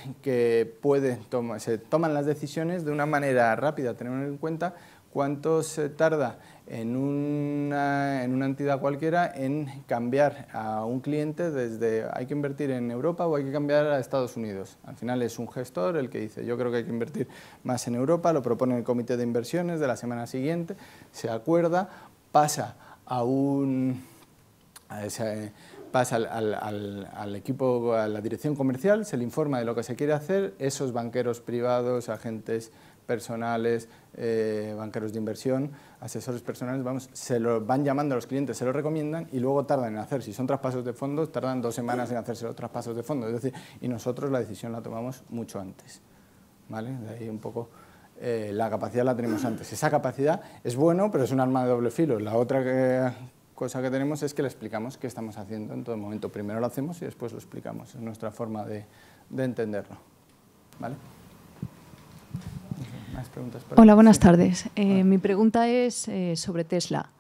se toman las decisiones de una manera rápida, tener en cuenta cuánto se tarda en una entidad cualquiera en cambiar a un cliente desde hay que invertir en Europa o hay que cambiar a Estados Unidos. Al final es un gestor el que dice yo creo que hay que invertir más en Europa, lo propone el comité de inversiones de la semana siguiente, se acuerda, pasa al equipo, a la dirección comercial, se le informa de lo que se quiere hacer, esos banqueros privados, agentes personales, banqueros de inversión, asesores personales, se lo van llamando a los clientes, se lo recomiendan y luego tardan en hacer, si son traspasos de fondos, tardan 2 semanas en hacerse los traspasos de fondos, es decir, y nosotros la decisión la tomamos mucho antes, ¿vale? De ahí un poco la capacidad la tenemos antes. Esa capacidad es bueno, pero es un arma de doble filo. La otra cosa que tenemos es que le explicamos qué estamos haciendo en todo momento. Primero lo hacemos y después lo explicamos. Es nuestra forma de entenderlo, ¿vale? Hola, buenas tardes. Mi pregunta es sobre Tesla.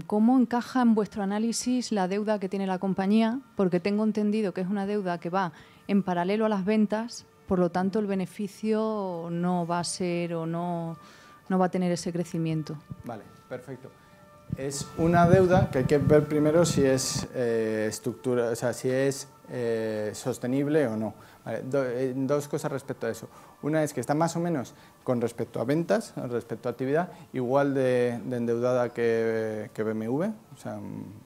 ¿Cómo encaja en vuestro análisis la deuda que tiene la compañía? Porque tengo entendido que es una deuda que va en paralelo a las ventas, por lo tanto el beneficio no va a ser o no va a tener ese crecimiento. Vale, perfecto. Es una deuda que hay que ver primero si es sostenible o no. Vale, dos cosas respecto a eso. Una es que está más o menos con respecto a ventas, respecto a actividad, igual de endeudada que BMW, o sea,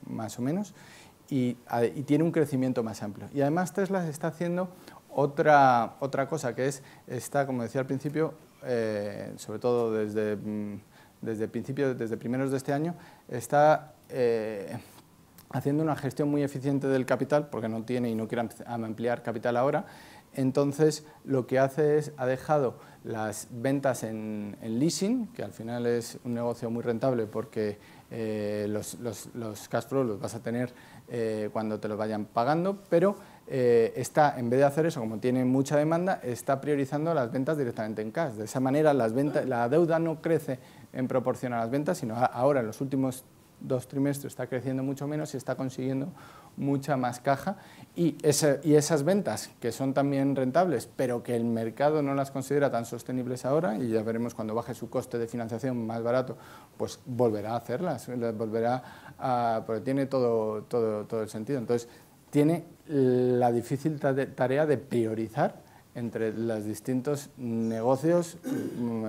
más o menos, y tiene un crecimiento más amplio. Y además Tesla está haciendo otra cosa, que está, como decía al principio, sobre todo desde primeros de este año, está haciendo una gestión muy eficiente del capital, porque no tiene y no quiere ampliar capital ahora. Entonces, lo que hace ha dejado las ventas en leasing, que al final es un negocio muy rentable porque los cash flow los vas a tener cuando te los vayan pagando, pero en vez de hacer eso, como tiene mucha demanda, está priorizando las ventas directamente en cash. De esa manera, la deuda no crece en proporción a las ventas, sino ahora en los últimos 2 trimestres está creciendo mucho menos y está consiguiendo mucha más caja, y esas ventas que son también rentables pero que el mercado no las considera tan sostenibles ahora, y ya veremos cuando baje su coste de financiación más barato, pues volverá a hacerlas, porque tiene todo el sentido. Entonces tiene la difícil tarea de priorizar entre los distintos negocios,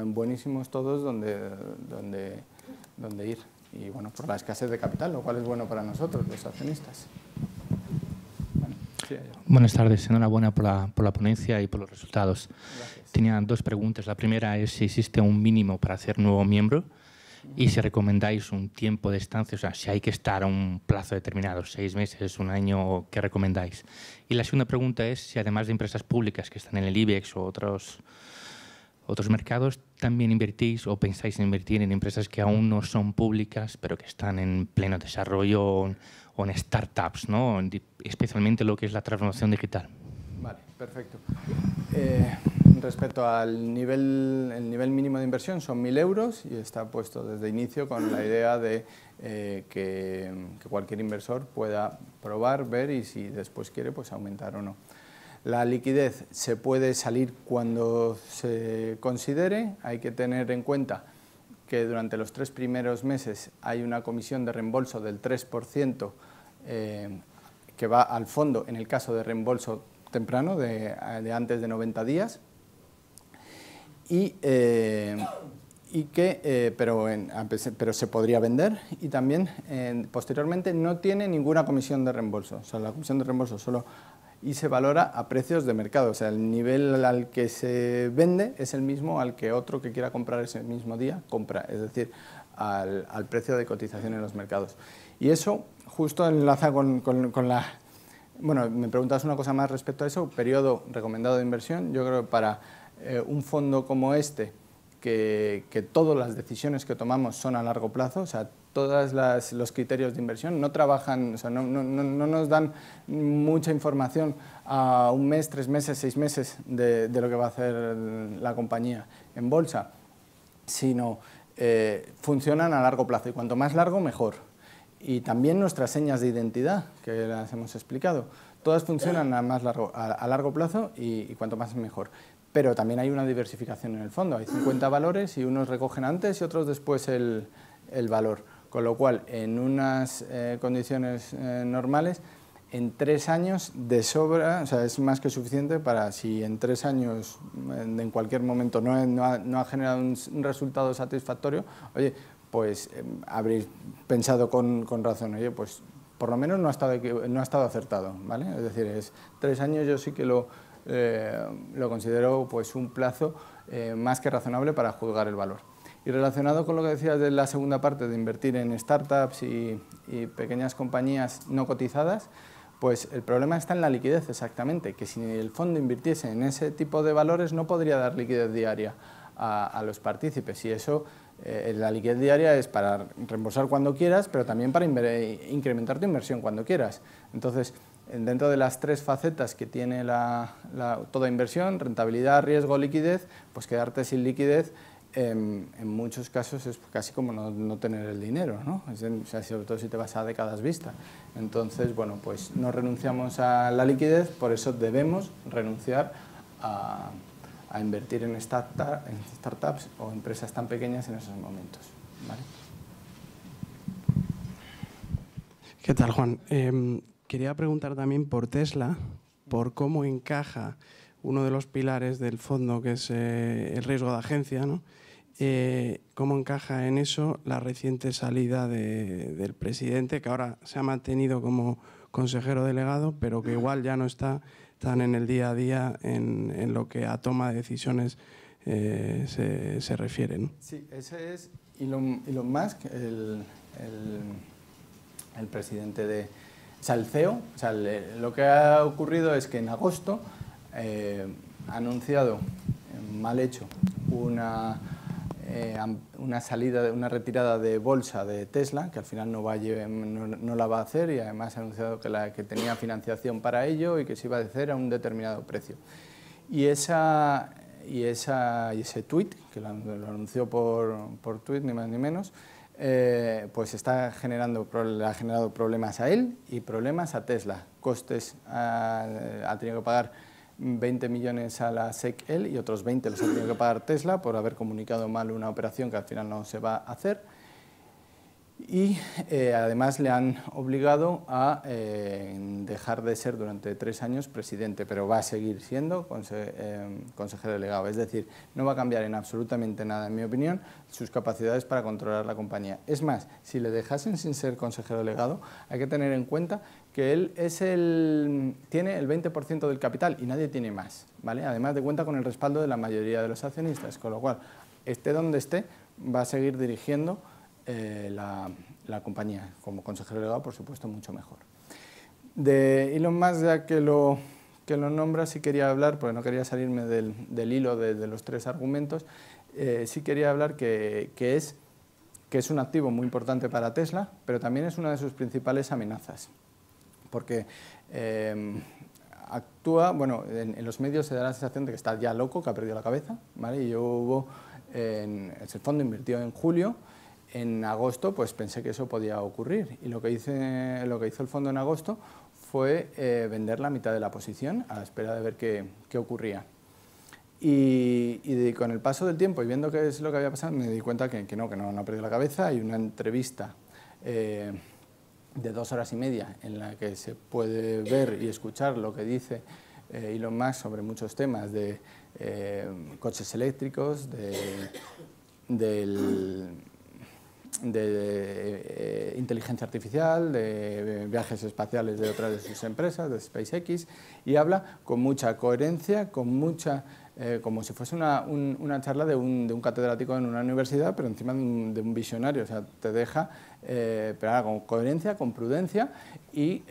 buenísimos todos, donde ir. Y bueno, por la escasez de capital, lo cual es bueno para nosotros, los accionistas. Bueno, sí, buenas tardes, enhorabuena por la ponencia y por los resultados. Gracias. Tenía 2 preguntas. La primera es si existe un mínimo para ser nuevo miembro. Y si recomendáis un tiempo de estancia, o sea, si hay que estar a un plazo determinado, 6 meses, un año, ¿qué recomendáis? Y la segunda pregunta es si además de empresas públicas que están en el IBEX o otros mercados, también invertís o pensáis en invertir en empresas que aún no son públicas, pero que están en pleno desarrollo o en startups, ¿no? Especialmente lo que es la transformación digital. Vale, perfecto. Respecto al el nivel mínimo de inversión son 1.000 euros y está puesto desde inicio con la idea de que cualquier inversor pueda probar, ver y si después quiere pues aumentar o no. La liquidez se puede salir cuando se considere, hay que tener en cuenta que durante los 3 primeros meses hay una comisión de reembolso del 3% que va al fondo en el caso de reembolso temprano, de antes de 90 días, pero se podría vender y también posteriormente no tiene ninguna comisión de reembolso, o sea, la comisión de reembolso solo y se valora a precios de mercado, o sea, el nivel al que se vende es el mismo al que otro que quiera comprar ese mismo día compra, es decir, al precio de cotización en los mercados. Y eso justo enlaza con la... Bueno, me preguntas una cosa más respecto a eso, periodo recomendado de inversión. Yo creo que para un fondo como este, que todas las decisiones que tomamos son a largo plazo, o sea, todos los criterios de inversión no trabajan, o sea, no nos dan mucha información a 1 mes, 3 meses, 6 meses de lo que va a hacer la compañía en bolsa, sino funcionan a largo plazo y cuanto más largo, mejor. Y también nuestras señas de identidad, que las hemos explicado, todas funcionan a largo plazo y cuanto más mejor. Pero también hay una diversificación en el fondo, hay 50 valores y unos recogen antes y otros después el valor. Con lo cual, en unas condiciones normales, en 3 años de sobra, o sea, es más que suficiente para si en 3 años, en cualquier momento, no ha generado un resultado satisfactorio, oye, pues habréis pensado con razón, oye, pues por lo menos no ha estado acertado, ¿vale? Es decir, 3 años yo sí que lo considero pues un plazo más que razonable para juzgar el valor. Y relacionado con lo que decías de la segunda parte de invertir en startups y pequeñas compañías no cotizadas, pues el problema está en la liquidez exactamente, que si el fondo invirtiese en ese tipo de valores no podría dar liquidez diaria a los partícipes y eso... la liquidez diaria es para reembolsar cuando quieras, pero también para incrementar tu inversión cuando quieras. Entonces, dentro de las 3 facetas que tiene toda inversión, rentabilidad, riesgo, liquidez, pues quedarte sin liquidez en muchos casos es casi como no tener el dinero, ¿no? O sea, sobre todo si te vas a décadas vista. Entonces, bueno, pues no renunciamos a la liquidez, por eso debemos renunciar a invertir en startups o empresas tan pequeñas en esos momentos, ¿vale? ¿Qué tal, Juan? Quería preguntar también por Tesla, por cómo encaja uno de los pilares del fondo, que es el riesgo de agencia, ¿no? ¿Cómo encaja en eso la reciente salida del presidente, que ahora se ha mantenido como consejero delegado, pero que igual ya no está tan en el día a día en lo que a toma de decisiones se refiere, ¿no? Sí, ese es Elon Musk, el presidente de... O sea, el CEO. O sea, lo que ha ocurrido es que en agosto ha anunciado, mal hecho, una salida, una retirada de bolsa de Tesla, que al final no la va a hacer y además ha anunciado que tenía financiación para ello y que se iba a hacer a un determinado precio. Y ese tuit, que lo anunció por tuit, ni más ni menos, pues le ha generado problemas a él y problemas a Tesla. Costes, ha tenido que pagar 20 millones a la SEC y otros 20 los ha tenido que pagar Tesla por haber comunicado mal una operación que al final no se va a hacer. Y además le han obligado a dejar de ser durante 3 años presidente, pero va a seguir siendo consejero delegado. Es decir, no va a cambiar en absolutamente nada, en mi opinión, sus capacidades para controlar la compañía. Es más, si le dejasen sin ser consejero delegado, hay que tener en cuenta que él tiene el 20% del capital y nadie tiene más, ¿vale? Además de cuenta con el respaldo de la mayoría de los accionistas, con lo cual, esté donde esté, va a seguir dirigiendo la compañía. Como consejero delegado, por supuesto, mucho mejor. De Elon Musk, ya que lo nombra, sí quería hablar, porque no quería salirme del hilo de los tres argumentos, sí quería hablar que es un activo muy importante para Tesla, pero también es una de sus principales amenazas, porque actúa, bueno, en los medios se da la sensación de que está ya loco, que ha perdido la cabeza, ¿vale? Y el fondo invirtió en julio. En agosto pues pensé que eso podía ocurrir, y lo que hizo el fondo en agosto fue vender la mitad de la posición a la espera de ver qué ocurría. Y con el paso del tiempo y viendo qué es lo que había pasado, me di cuenta que no ha perdido la cabeza. Hay una entrevista de 2 horas y media en la que se puede ver y escuchar lo que dice Elon Musk sobre muchos temas de coches eléctricos, de inteligencia artificial, de viajes espaciales de otras de sus empresas, de SpaceX, y habla con mucha coherencia, como si fuese una charla de un catedrático en una universidad, pero encima de un visionario. O sea, te deja, pero con coherencia, con prudencia y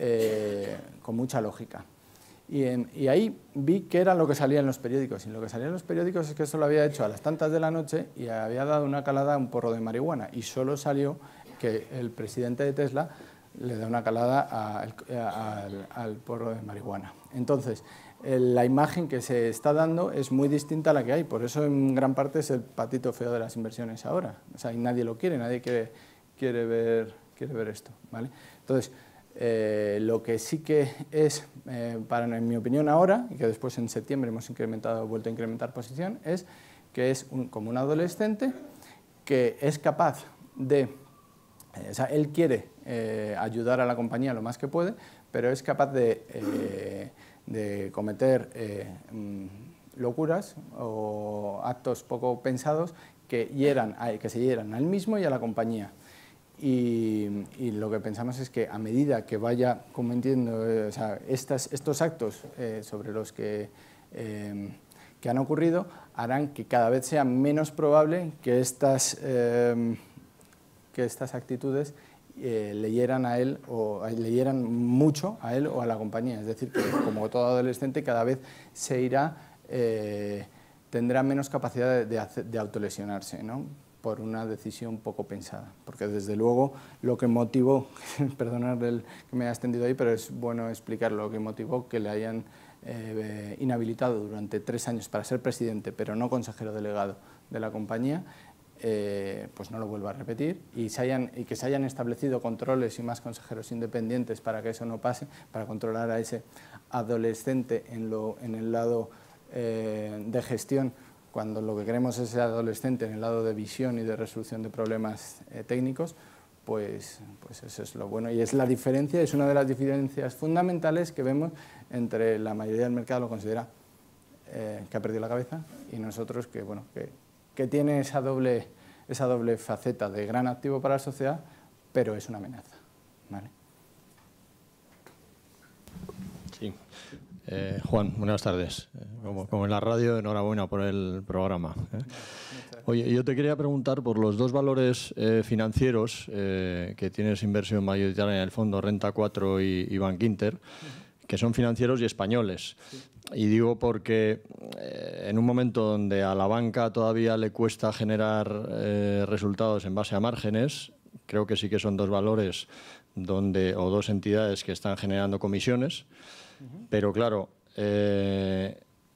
con mucha lógica. Y ahí vi qué era lo que salía en los periódicos. Y lo que salía en los periódicos es que eso lo había hecho a las tantas de la noche y había dado una calada a un porro de marihuana. Y solo salió que el presidente de Tesla le da una calada al porro de marihuana. Entonces, la imagen que se está dando es muy distinta a la que hay. Por eso, en gran parte, es el patito feo de las inversiones ahora. O sea, y nadie lo quiere, nadie quiere ver esto, ¿vale? Entonces, lo que sí que es, en mi opinión ahora, y que después en septiembre hemos vuelto a incrementar posición, es que es como un adolescente que es capaz de, o sea, él quiere ayudar a la compañía lo más que puede, pero es capaz de cometer locuras o actos poco pensados que se hieran a él mismo y a la compañía. Y lo que pensamos es que a medida que vaya cometiendo o sea, estos actos sobre los que han ocurrido harán que cada vez sea menos probable que estas actitudes le hieran a él o le hieran mucho a él o a la compañía. Es decir, que como todo adolescente cada vez tendrá menos capacidad de autolesionarse, ¿no? Por una decisión poco pensada, porque desde luego lo que motivó, perdonad que me haya extendido ahí, pero es bueno explicar lo que motivó que le hayan inhabilitado durante 3 años para ser presidente, pero no consejero delegado de la compañía, pues no lo vuelva a repetir, y que se hayan establecido controles y más consejeros independientes para que eso no pase, para controlar a ese adolescente en el lado de gestión, cuando lo que queremos es ese adolescente en el lado de visión y de resolución de problemas técnicos, pues eso es lo bueno. Y es una de las diferencias fundamentales que vemos entre la mayoría del mercado, lo considera que ha perdido la cabeza, y nosotros que tiene esa doble faceta de gran activo para la sociedad, pero es una amenaza, ¿vale? Sí. Juan, buenas tardes. Como en la radio, enhorabuena por el programa. Oye, yo te quería preguntar por los 2 valores financieros que tienes inversión mayoritaria en el fondo, Renta 4 y Bankinter, que son financieros y españoles. Y digo porque en un momento donde a la banca todavía le cuesta generar resultados en base a márgenes, creo que sí que son 2 valores o 2 entidades que están generando comisiones. Pero claro,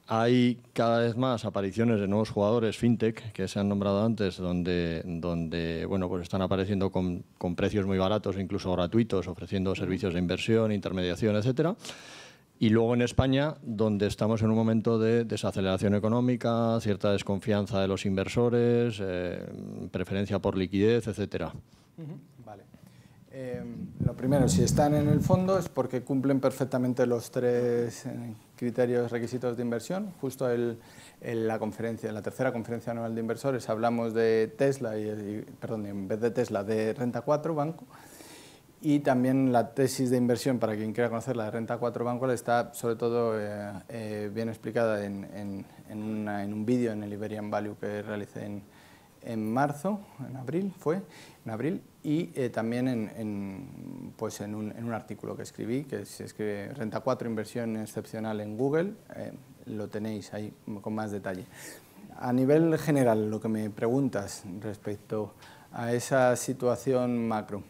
hay cada vez más apariciones de nuevos jugadores fintech que se han nombrado antes, donde bueno, pues están apareciendo con precios muy baratos, incluso gratuitos, ofreciendo servicios de inversión, intermediación, etcétera. Y luego en España, donde estamos en un momento de desaceleración económica, cierta desconfianza de los inversores, preferencia por liquidez, etcétera. Vale. Lo primero, si están en el fondo es porque cumplen perfectamente los 3 criterios requisitos de inversión. Justo en la tercera conferencia anual de inversores hablamos de Tesla, perdón, en vez de Tesla, de Renta 4 Banco. Y también la tesis de inversión, para quien quiera conocer la de Renta 4 Banco, está sobre todo bien explicada en un vídeo en el Iberian Value que realicé en marzo, en abril fue, en abril, y también en un artículo que escribí, que se escribe Renta 4, inversión excepcional en Google, lo tenéis ahí con más detalle. A nivel general, lo que me preguntas respecto a esa situación macro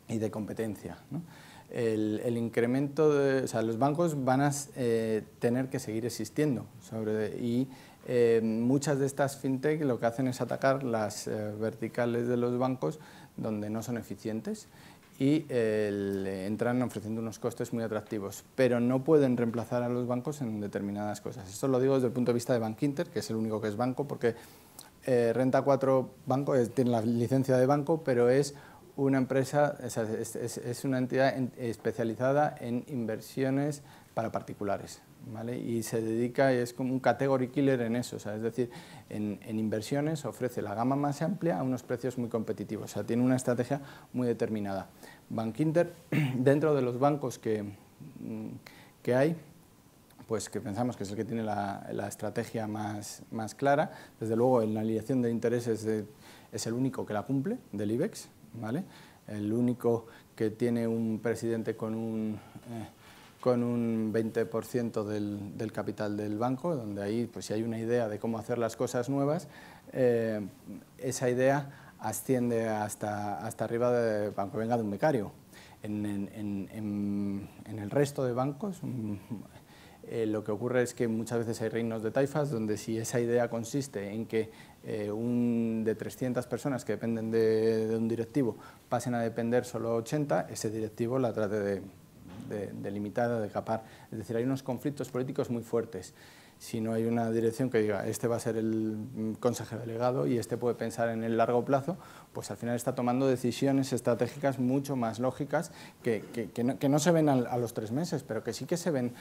y de competencia, ¿no? El incremento o sea, los bancos van a tener que seguir existiendo y muchas de estas fintech lo que hacen es atacar las verticales de los bancos donde no son eficientes y entran ofreciendo unos costes muy atractivos, pero no pueden reemplazar a los bancos en determinadas cosas. Esto lo digo desde el punto de vista de Bankinter, que es el único que es banco, porque Renta 4 Banco tiene la licencia de banco, pero es una empresa, es una entidad especializada en inversiones para particulares, ¿vale? Y se dedica, es como un category killer en eso, o sea, es decir, en inversiones ofrece la gama más amplia a unos precios muy competitivos, o sea, tiene una estrategia muy determinada. Bankinter, dentro de los bancos que hay, pues que pensamos que es el que tiene la estrategia más clara, desde luego en la alineación de intereses es el único que la cumple del IBEX, ¿vale? El único que tiene un presidente con un 20% del capital del banco, donde ahí, pues si hay una idea de cómo hacer las cosas nuevas, esa idea asciende hasta arriba, aunque venga de un becario. En el resto de bancos, lo que ocurre es que muchas veces hay reinos de taifas donde si esa idea consiste en que de 300 personas que dependen de un directivo pasen a depender solo 80, ese directivo la trate de limitar, de capar. Es decir, hay unos conflictos políticos muy fuertes. Si no hay una dirección que diga, este va a ser el consejero delegado y este puede pensar en el largo plazo, pues al final está tomando decisiones estratégicas mucho más lógicas que no se ven a los 3 meses, pero que sí que se ven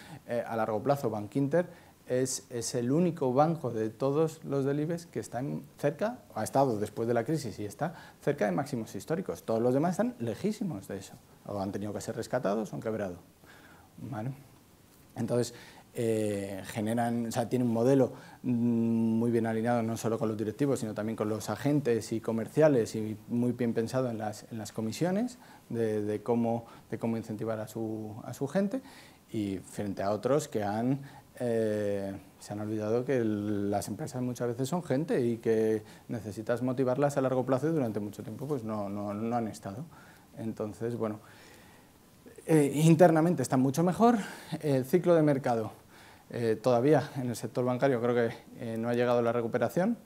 a largo plazo. Bankinter es el único banco de todos los del IBEX que está cerca, ha estado después de la crisis y está cerca de máximos históricos. Todos los demás están lejísimos de eso, o han tenido que ser rescatados o han quebrado, ¿vale? Entonces, tiene un modelo muy bien alineado no solo con los directivos, sino también con los agentes y comerciales y muy bien pensado en las comisiones de cómo incentivar a su gente, y frente a otros que se han olvidado que las empresas muchas veces son gente y que necesitas motivarlas a largo plazo y durante mucho tiempo pues no han estado. Entonces, bueno, internamente están mucho mejor. El ciclo de mercado todavía en el sector bancario creo que no ha llegado la recuperación,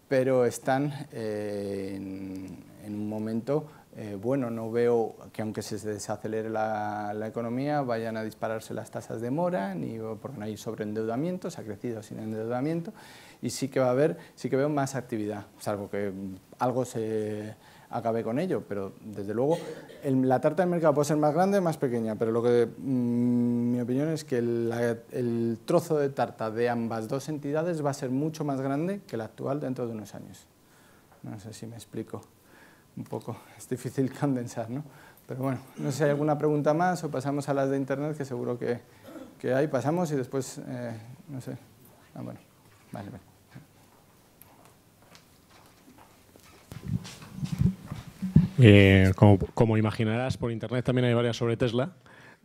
pero están en un momento bueno. No veo que aunque se desacelere la economía vayan a dispararse las tasas de mora, ni porque no hay sobreendeudamiento, se ha crecido sin endeudamiento, y sí que veo más actividad, salvo que algo se acabe con ello, pero desde luego la tarta del mercado puede ser más grande o más pequeña, pero mi opinión es que el trozo de tarta de ambas dos entidades va a ser mucho más grande que el actual dentro de unos años. No sé si me explico un poco, es difícil condensar, ¿no? Pero bueno, no sé si hay alguna pregunta más o pasamos a las de internet, que seguro que hay, pasamos y después, no sé, bueno, vale. Como imaginarás, por internet también hay varias sobre Tesla,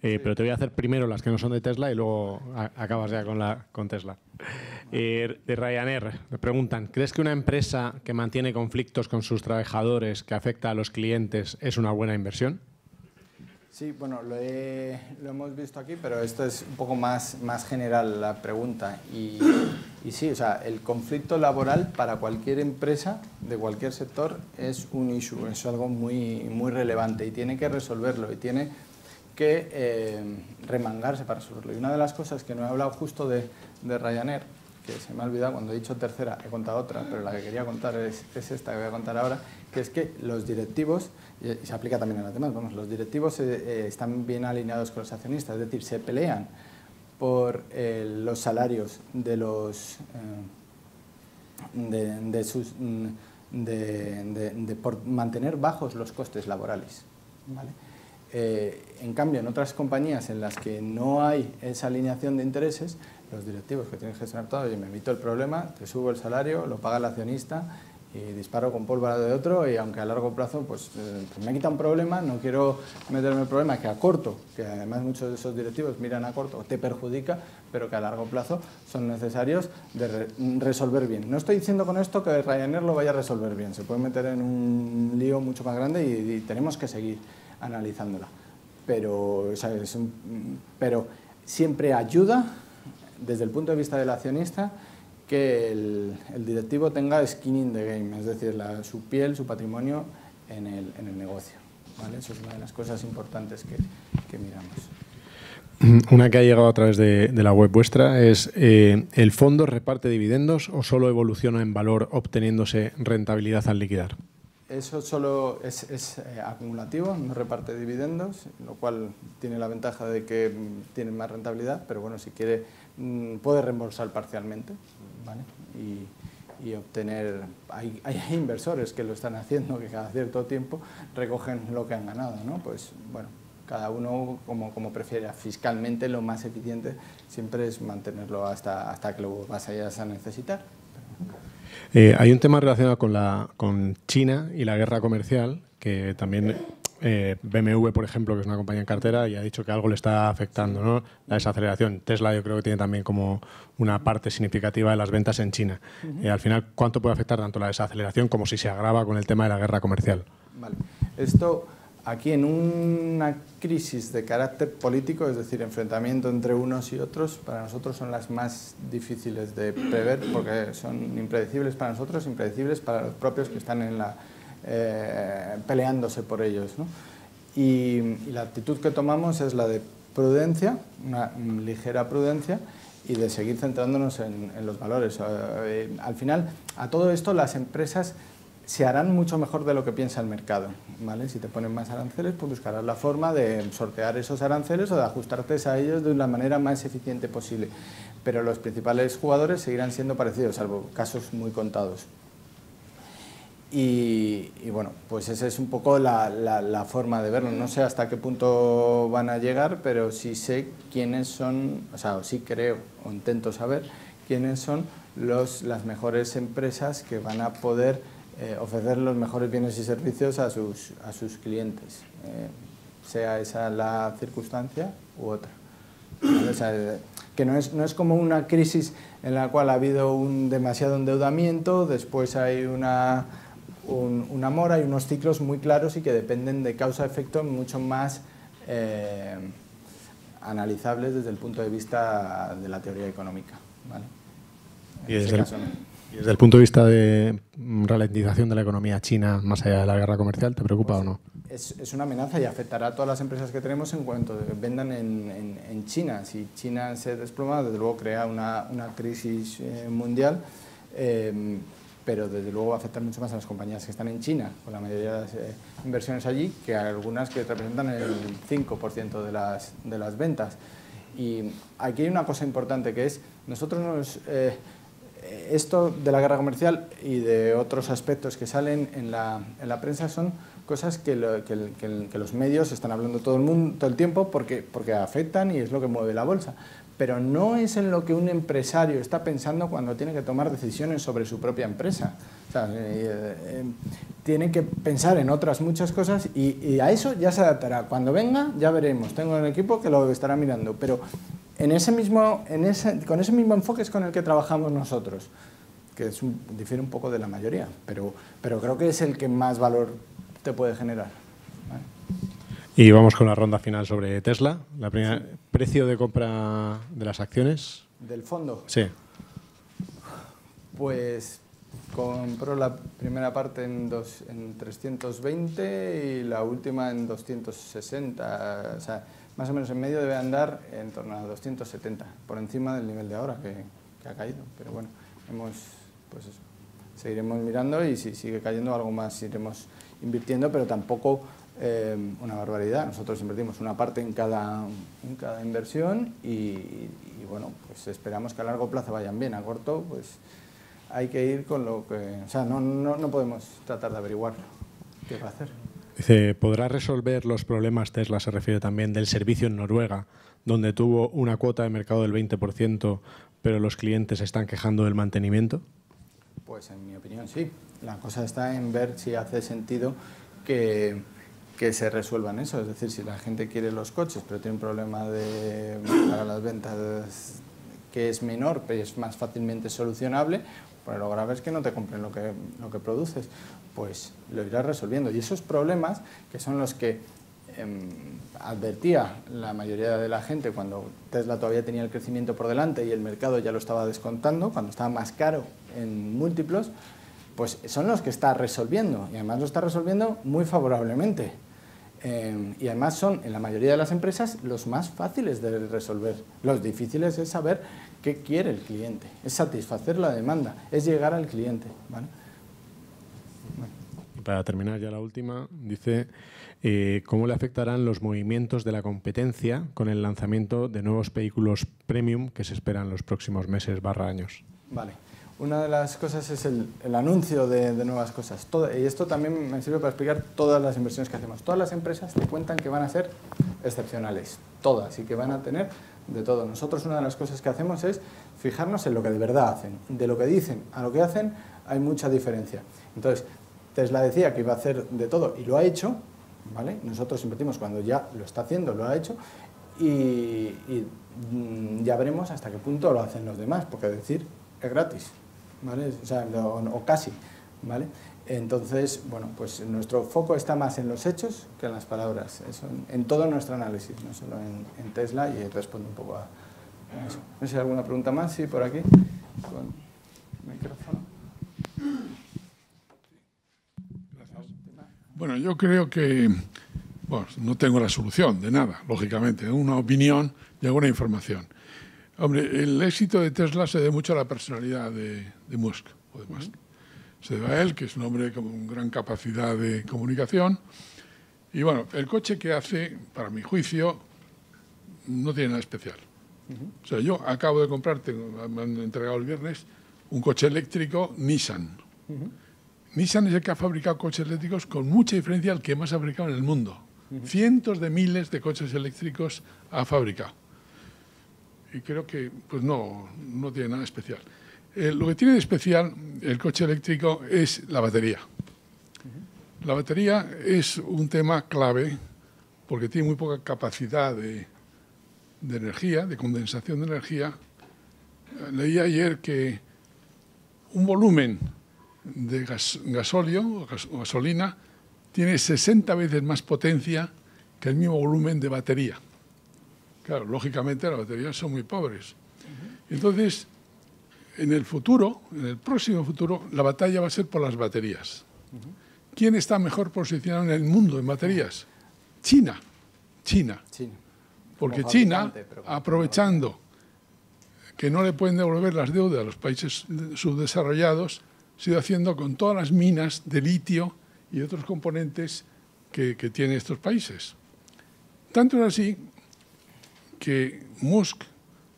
pero te voy a hacer primero las que no son de Tesla y luego acabas ya con Tesla. De Ryanair me preguntan, ¿crees que una empresa que mantiene conflictos con sus trabajadores que afecta a los clientes es una buena inversión? Sí, bueno, lo hemos visto aquí, pero esto es un poco más general la pregunta. Y sí, o sea, el conflicto laboral para cualquier empresa de cualquier sector es un issue, es algo muy relevante y tiene que resolverlo y tiene que remangarse para resolverlo. Y una de las cosas que no he hablado justo de Ryanair, que se me ha olvidado, cuando he dicho tercera he contado otra, pero la que quería contar es esta que voy a contar ahora, que es que los directivos, y se aplica también a las demás, los directivos están bien alineados con los accionistas, es decir, se pelean por los salarios por mantener bajos los costes laborales, ¿vale? En cambio, en otras compañías en las que no hay esa alineación de intereses, los directivos que tienen que gestionar todo, oye, me evito el problema, te subo el salario, lo paga el accionista y disparo con pólvora de otro, y aunque a largo plazo pues me quita un problema, no quiero meterme en problemas que a corto, que además muchos de esos directivos miran a corto, te perjudica, pero que a largo plazo son necesarios de resolver bien. No estoy diciendo con esto que Ryanair lo vaya a resolver bien, se puede meter en un lío mucho más grande y tenemos que seguir analizándola, pero, ¿sabes? Pero siempre ayuda desde el punto de vista del accionista que el directivo tenga skin in the game, es decir, su piel, su patrimonio en el negocio, ¿vale? Eso es una de las cosas importantes que miramos. Una que ha llegado a través de la web vuestra es, ¿el fondo reparte dividendos o solo evoluciona en valor obteniéndose rentabilidad al liquidar? Eso solo es acumulativo, no reparte dividendos, lo cual tiene la ventaja de que tiene más rentabilidad, pero bueno, si quiere puede reembolsar parcialmente, ¿vale? Y obtener... Hay inversores que lo están haciendo, que cada cierto tiempo recogen lo que han ganado, ¿no? Pues bueno, cada uno como prefiera. Fiscalmente lo más eficiente siempre es mantenerlo hasta que lo vayas a necesitar. Hay un tema relacionado con China y la guerra comercial, que también BMW, por ejemplo, que es una compañía en cartera, y ha dicho que algo le está afectando, ¿no? La desaceleración. Tesla yo creo que tiene también como una parte significativa de las ventas en China. Al final, ¿cuánto puede afectar tanto la desaceleración como si se agrava con el tema de la guerra comercial? Vale. Esto aquí en una crisis de carácter político, es decir, enfrentamiento entre unos y otros, para nosotros son las más difíciles de prever porque son impredecibles para nosotros, impredecibles para los propios que están peleándose por ellos, ¿no? Y la actitud que tomamos es la de prudencia, una ligera prudencia, y de seguir centrándonos en los valores. Al final, a todo esto las empresas se harán mucho mejor de lo que piensa el mercado, ¿vale? Si te ponen más aranceles, pues buscarás la forma de sortear esos aranceles o de ajustarte a ellos de la manera más eficiente posible. Pero los principales jugadores seguirán siendo parecidos, salvo casos muy contados. Y bueno, pues esa es un poco la forma de verlo. No sé hasta qué punto van a llegar, pero sí sé quiénes son, o sea, sí creo o intento saber quiénes son las mejores empresas que van a poder ofrecer los mejores bienes y servicios a sus clientes, sea esa la circunstancia u otra. ¿Vale? O sea, que no es como una crisis en la cual ha habido un demasiado endeudamiento, después hay una mora y unos ciclos muy claros y que dependen de causa-efecto mucho más analizables desde el punto de vista de la teoría económica, ¿vale? Y desde el punto de vista de ralentización de la economía china más allá de la guerra comercial, ¿te preocupa o no? Es una amenaza y afectará a todas las empresas que tenemos en cuanto vendan en China. Si China se desploma, desde luego crea una crisis mundial, pero desde luego va a afectar mucho más a las compañías que están en China, con la mayoría de las inversiones allí, que a algunas que representan el 5% de las ventas. Y aquí hay una cosa importante que es, nosotros esto de la guerra comercial y de otros aspectos que salen en la prensa son cosas que los medios están hablando todo el tiempo porque afectan y es lo que mueve la bolsa. Pero no es en lo que un empresario está pensando cuando tiene que tomar decisiones sobre su propia empresa. O sea, tiene que pensar en otras muchas cosas y a eso ya se adaptará. Cuando venga ya veremos. Tengo un equipo que lo estará mirando. Pero con ese mismo enfoque es con el que trabajamos nosotros, que difiere un poco de la mayoría, pero creo que es el que más valor te puede generar. ¿Vale? Y vamos con la ronda final sobre Tesla. La primera, sí. ¿Precio de compra de las acciones? ¿Del fondo? Sí. Pues compró la primera parte en 320 y la última en 260. O sea, más o menos en medio debe andar en torno a 270, por encima del nivel de ahora que ha caído. Pero bueno, pues eso, seguiremos mirando y si sigue cayendo algo más iremos invirtiendo, pero tampoco una barbaridad. Nosotros invertimos una parte en cada inversión y bueno, pues esperamos que a largo plazo vayan bien. A corto, pues hay que ir con lo que... O sea, no podemos tratar de averiguar qué va a hacer. Dice, ¿podrá resolver los problemas Tesla? Se refiere también del servicio en Noruega, donde tuvo una cuota de mercado del 20%, pero los clientes se están quejando del mantenimiento. Pues Pues en mi opinión sí. La cosa está en ver si hace sentido que se resuelvan eso. Es decir, si la gente quiere los coches pero tiene un problema para las ventas que es menor, pero es más fácilmente solucionable, pues lo grave es que no te compren lo que produces, pues lo irás resolviendo. Y esos problemas, que son los que advertía la mayoría de la gente cuando Tesla todavía tenía el crecimiento por delante y el mercado ya lo estaba descontando, cuando estaba más caro en múltiplos, pues son los que está resolviendo, y además lo está resolviendo muy favorablemente. Y además son, en la mayoría de las empresas, los más fáciles de resolver. Los difíciles es saber qué quiere el cliente, es satisfacer la demanda, es llegar al cliente, ¿vale? Para terminar ya la última, dice, ¿cómo le afectarán los movimientos de la competencia con el lanzamiento de nuevos vehículos premium que se esperan los próximos meses / años? Vale. Una de las cosas es el anuncio de nuevas cosas. Y esto también me sirve para explicar todas las inversiones que hacemos. Todas las empresas te cuentan que van a ser excepcionales, todas, y que van a tener de todo. Nosotros una de las cosas que hacemos es fijarnos en lo que de verdad hacen. De lo que dicen a lo que hacen hay mucha diferencia. Entonces, Tesla decía que iba a hacer de todo y lo ha hecho, ¿vale? Nosotros invertimos cuando ya lo está haciendo, lo ha hecho, y ya veremos hasta qué punto lo hacen los demás, porque decir es gratis, ¿vale? O sea, o casi, ¿vale? Entonces, bueno, pues nuestro foco está más en los hechos que en las palabras, eso en todo nuestro análisis, no solo en Tesla, y respondo un poco a eso. No sé si hay alguna pregunta más, sí, por aquí, con micrófono. Bueno, yo creo que, bueno, no tengo la solución de nada, lógicamente, una opinión y alguna información. Hombre, el éxito de Tesla se debe mucho a la personalidad de Musk. Se debe a él, que es un hombre con gran capacidad de comunicación. Y bueno, el coche que hace, para mi juicio, no tiene nada especial. O sea, yo acabo de comprar, me han entregado el viernes, un coche eléctrico Nissan. Nissan es el que ha fabricado coches eléctricos con mucha diferencia al que más ha fabricado en el mundo. Cientos de miles de coches eléctricos ha fabricado. Y creo que pues no tiene nada especial. Lo que tiene de especial el coche eléctrico es la batería. La batería es un tema clave porque tiene muy poca capacidad de energía, de condensación de energía. Leí ayer que un volumen de gasóleo o gasolina tiene 60 veces más potencia que el mismo volumen de batería. Claro, lógicamente las baterías son muy pobres. Entonces, en el futuro, en el próximo futuro, la batalla va a ser por las baterías. ¿Quién está mejor posicionado en el mundo en baterías? China. Porque China, aprovechando que no le pueden devolver las deudas a los países subdesarrollados, se ha ido haciendo con todas las minas de litio y otros componentes que tienen estos países. Tanto es así que Musk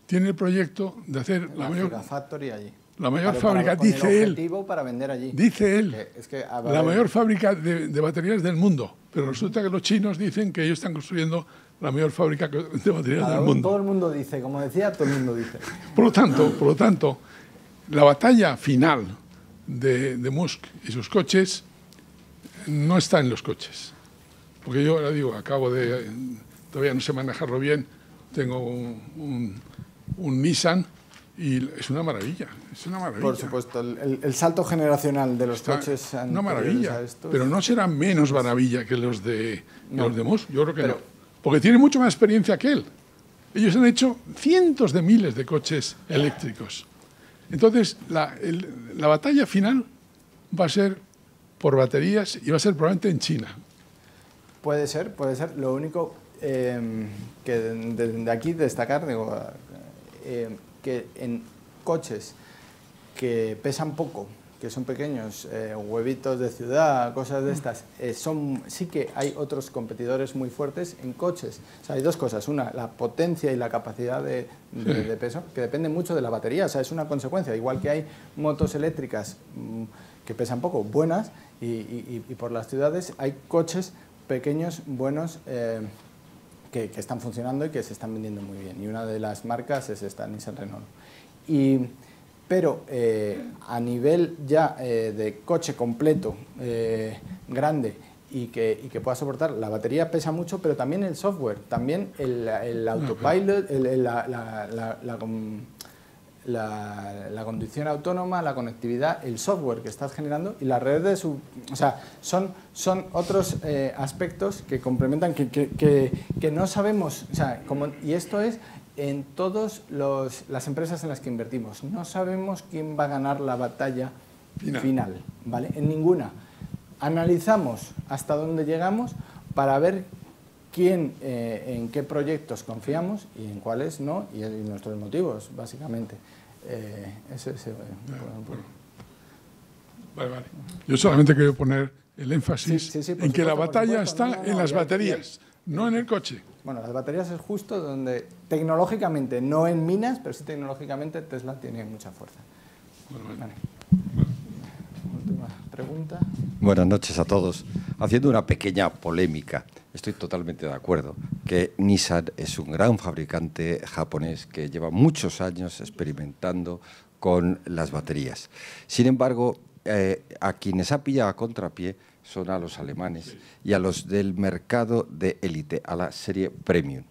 tiene el proyecto de hacer la mayor fábrica, dice él, para vender allí. Dice él, la mayor fábrica de baterías del mundo. Pero resulta que los chinos dicen que ellos están construyendo la mayor fábrica de baterías del mundo. Todo el mundo dice, como decía, todo el mundo dice. Por lo tanto, la batalla final de Musk y sus coches no está en los coches. Porque yo, le digo, todavía no sé manejarlo bien, tengo un Nissan y es una maravilla, Por supuesto, el salto generacional de los coches... Una maravilla, pero no será menos maravilla que los de Musk, yo creo que no. Porque tiene mucho más experiencia que él. Ellos han hecho cientos de miles de coches eléctricos. Entonces, la batalla final va a ser por baterías y va a ser probablemente en China. Puede ser. Lo único que de aquí destacar, que en coches que pesan poco, que son pequeños, huevitos de ciudad, cosas de estas, sí que hay otros competidores muy fuertes en coches. O sea, hay dos cosas. Una, la potencia y la capacidad de peso, que depende mucho de la batería. O sea, es una consecuencia. Igual que hay motos eléctricas que pesan poco, buenas, y por las ciudades hay coches pequeños, buenos, que están funcionando y que se están vendiendo muy bien. Y una de las marcas es esta, Nissan Renault. Y pero a nivel ya de coche completo, grande, y que pueda soportar, la batería pesa mucho, pero también el software, también el autopilot, la conducción autónoma, la conectividad, el software que estás generando y la red de su... O sea, son otros aspectos que complementan, que no sabemos... O sea, y esto es en todas las empresas en las que invertimos. No sabemos quién va a ganar la batalla final, ¿vale? En ninguna. Analizamos hasta dónde llegamos para ver en qué proyectos confiamos y en cuáles no, y nuestros motivos, básicamente. Vale. Yo solamente quiero poner el énfasis en que la batalla está en las baterías, no en el coche. Bueno, las baterías es justo donde tecnológicamente, no en minas, pero sí tecnológicamente Tesla tiene mucha fuerza. Vale. Última pregunta. Buenas noches a todos. Haciendo una pequeña polémica, estoy totalmente de acuerdo que Nissan es un gran fabricante japonés que lleva muchos años experimentando con las baterías. Sin embargo, a quienes ha pillado a contrapié son a los alemanes y a los del mercado de élite, a la serie Premium.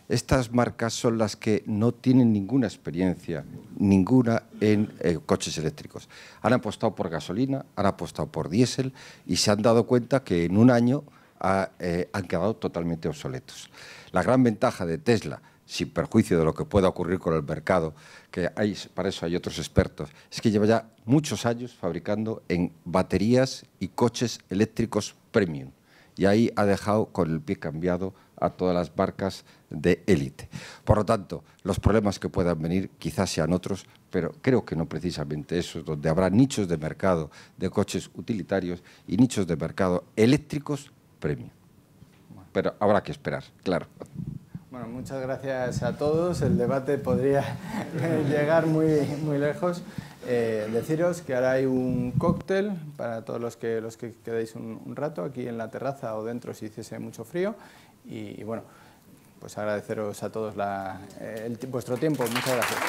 Estas marcas son las que no tienen ninguna experiencia, ninguna en coches eléctricos. Han apostado por gasolina, han apostado por diésel y se han dado cuenta que en un año han quedado totalmente obsoletos. La gran ventaja de Tesla, sin perjuicio de lo que pueda ocurrir con el mercado, que para eso hay otros expertos, es que lleva ya muchos años fabricando en baterías y coches eléctricos premium. Y ahí ha dejado con el pie cambiado a todas las marcas de élite. Por lo tanto, los problemas que puedan venir quizás sean otros, pero creo que no precisamente esos, donde habrá nichos de mercado de coches utilitarios y nichos de mercado eléctricos premium. Pero habrá que esperar, claro. Bueno, muchas gracias a todos. El debate podría llegar muy lejos. Deciros que ahora hay un cóctel para todos los que quedéis un rato aquí en la terraza o dentro si hiciese mucho frío. Y bueno, pues agradeceros a todos vuestro tiempo. Muchas gracias.